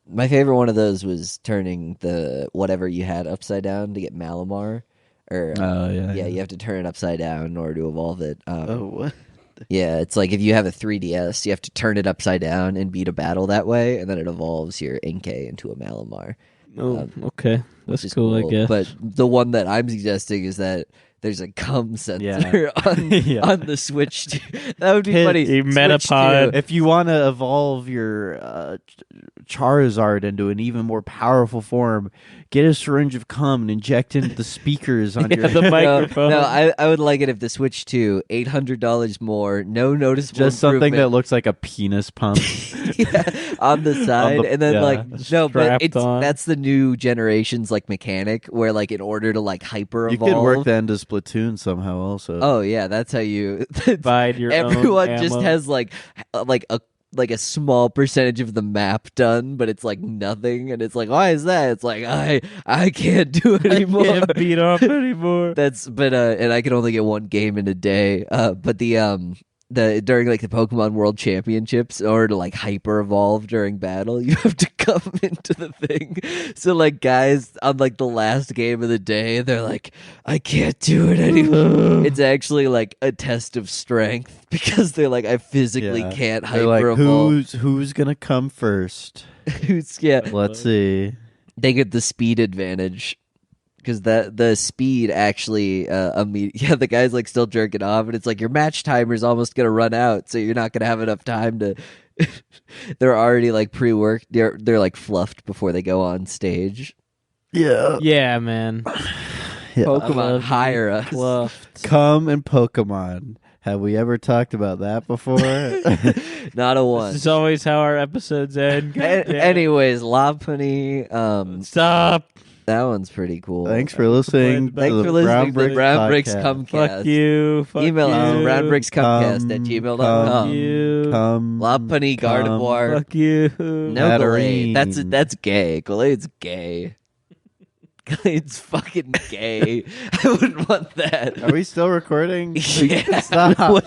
My favorite one of those was turning the whatever you had upside down to get Malamar. Or Oh yeah, yeah, you have to turn it upside down in order to evolve it. Oh, what? Yeah, it's like if you have a 3DS, you have to turn it upside down and beat a battle that way, and then it evolves your Inkay into a Malamar. Oh, okay. Which That's is cool, I guess. But the one that I'm suggesting is that there's a cum sensor Yeah. on, Yeah. on the Switch. That would be Hit funny. a Switch Metapod. 2. If you want to evolve your Charizard into an even more powerful form, get a syringe of cum and inject into the speakers on your the microphone. No, I would like it if the Switch 2, $800 more, no noticeable just something that improvement. looks like a penis pump. Yeah, on the side, and then yeah. like no, but Strapped it's on. that's the new generation's like mechanic where like in order to like hyper You evolve. could work that into Splatoon somehow, also. Oh yeah, that's how you. Bide your own Everyone just ammo. has like a small percentage of the map done, but it's like nothing, and it's like why is that? It's like I can't do it anymore. Can't beat off anymore. That's and I can only get one game in a day. But the during like the Pokemon World Championships, in order to like hyper evolve during battle, you have to come into the thing. So like guys on like the last game of the day, they're like, I can't do it anymore. It's actually like a test of strength because they're like, I physically Yeah. can't They're hyper like, evolve. who's gonna come first? Yeah, Let's see. they get the speed advantage. Because the speed actually, yeah, the guy's like still jerking off, and it's like your match timer's almost gonna run out, so you're not gonna have enough time to. They're already like pre-worked. They're like fluffed before they go on stage. Yeah. Yeah, man. Yeah. Pokemon love hire us. Fluffed. Cum and Pokemon. Have we ever talked about that before? Not a one. This is always how our episodes end. God damn it. Anyways, Lopunny, Stop. that one's pretty cool. Thanks for listening. Thanks to for the listening to the Brown Bricks Podcast. Cumcast. Fuck you. Fuck Email you. us brownbrickscumcast@gmail.com. Fuck you. Cum, Lopunny Gardevoir. Fuck you. No Glade. Matarine. That's gay. Glade's gay. Glade's fucking gay. I wouldn't want that. Are we still recording? Yeah. Stop.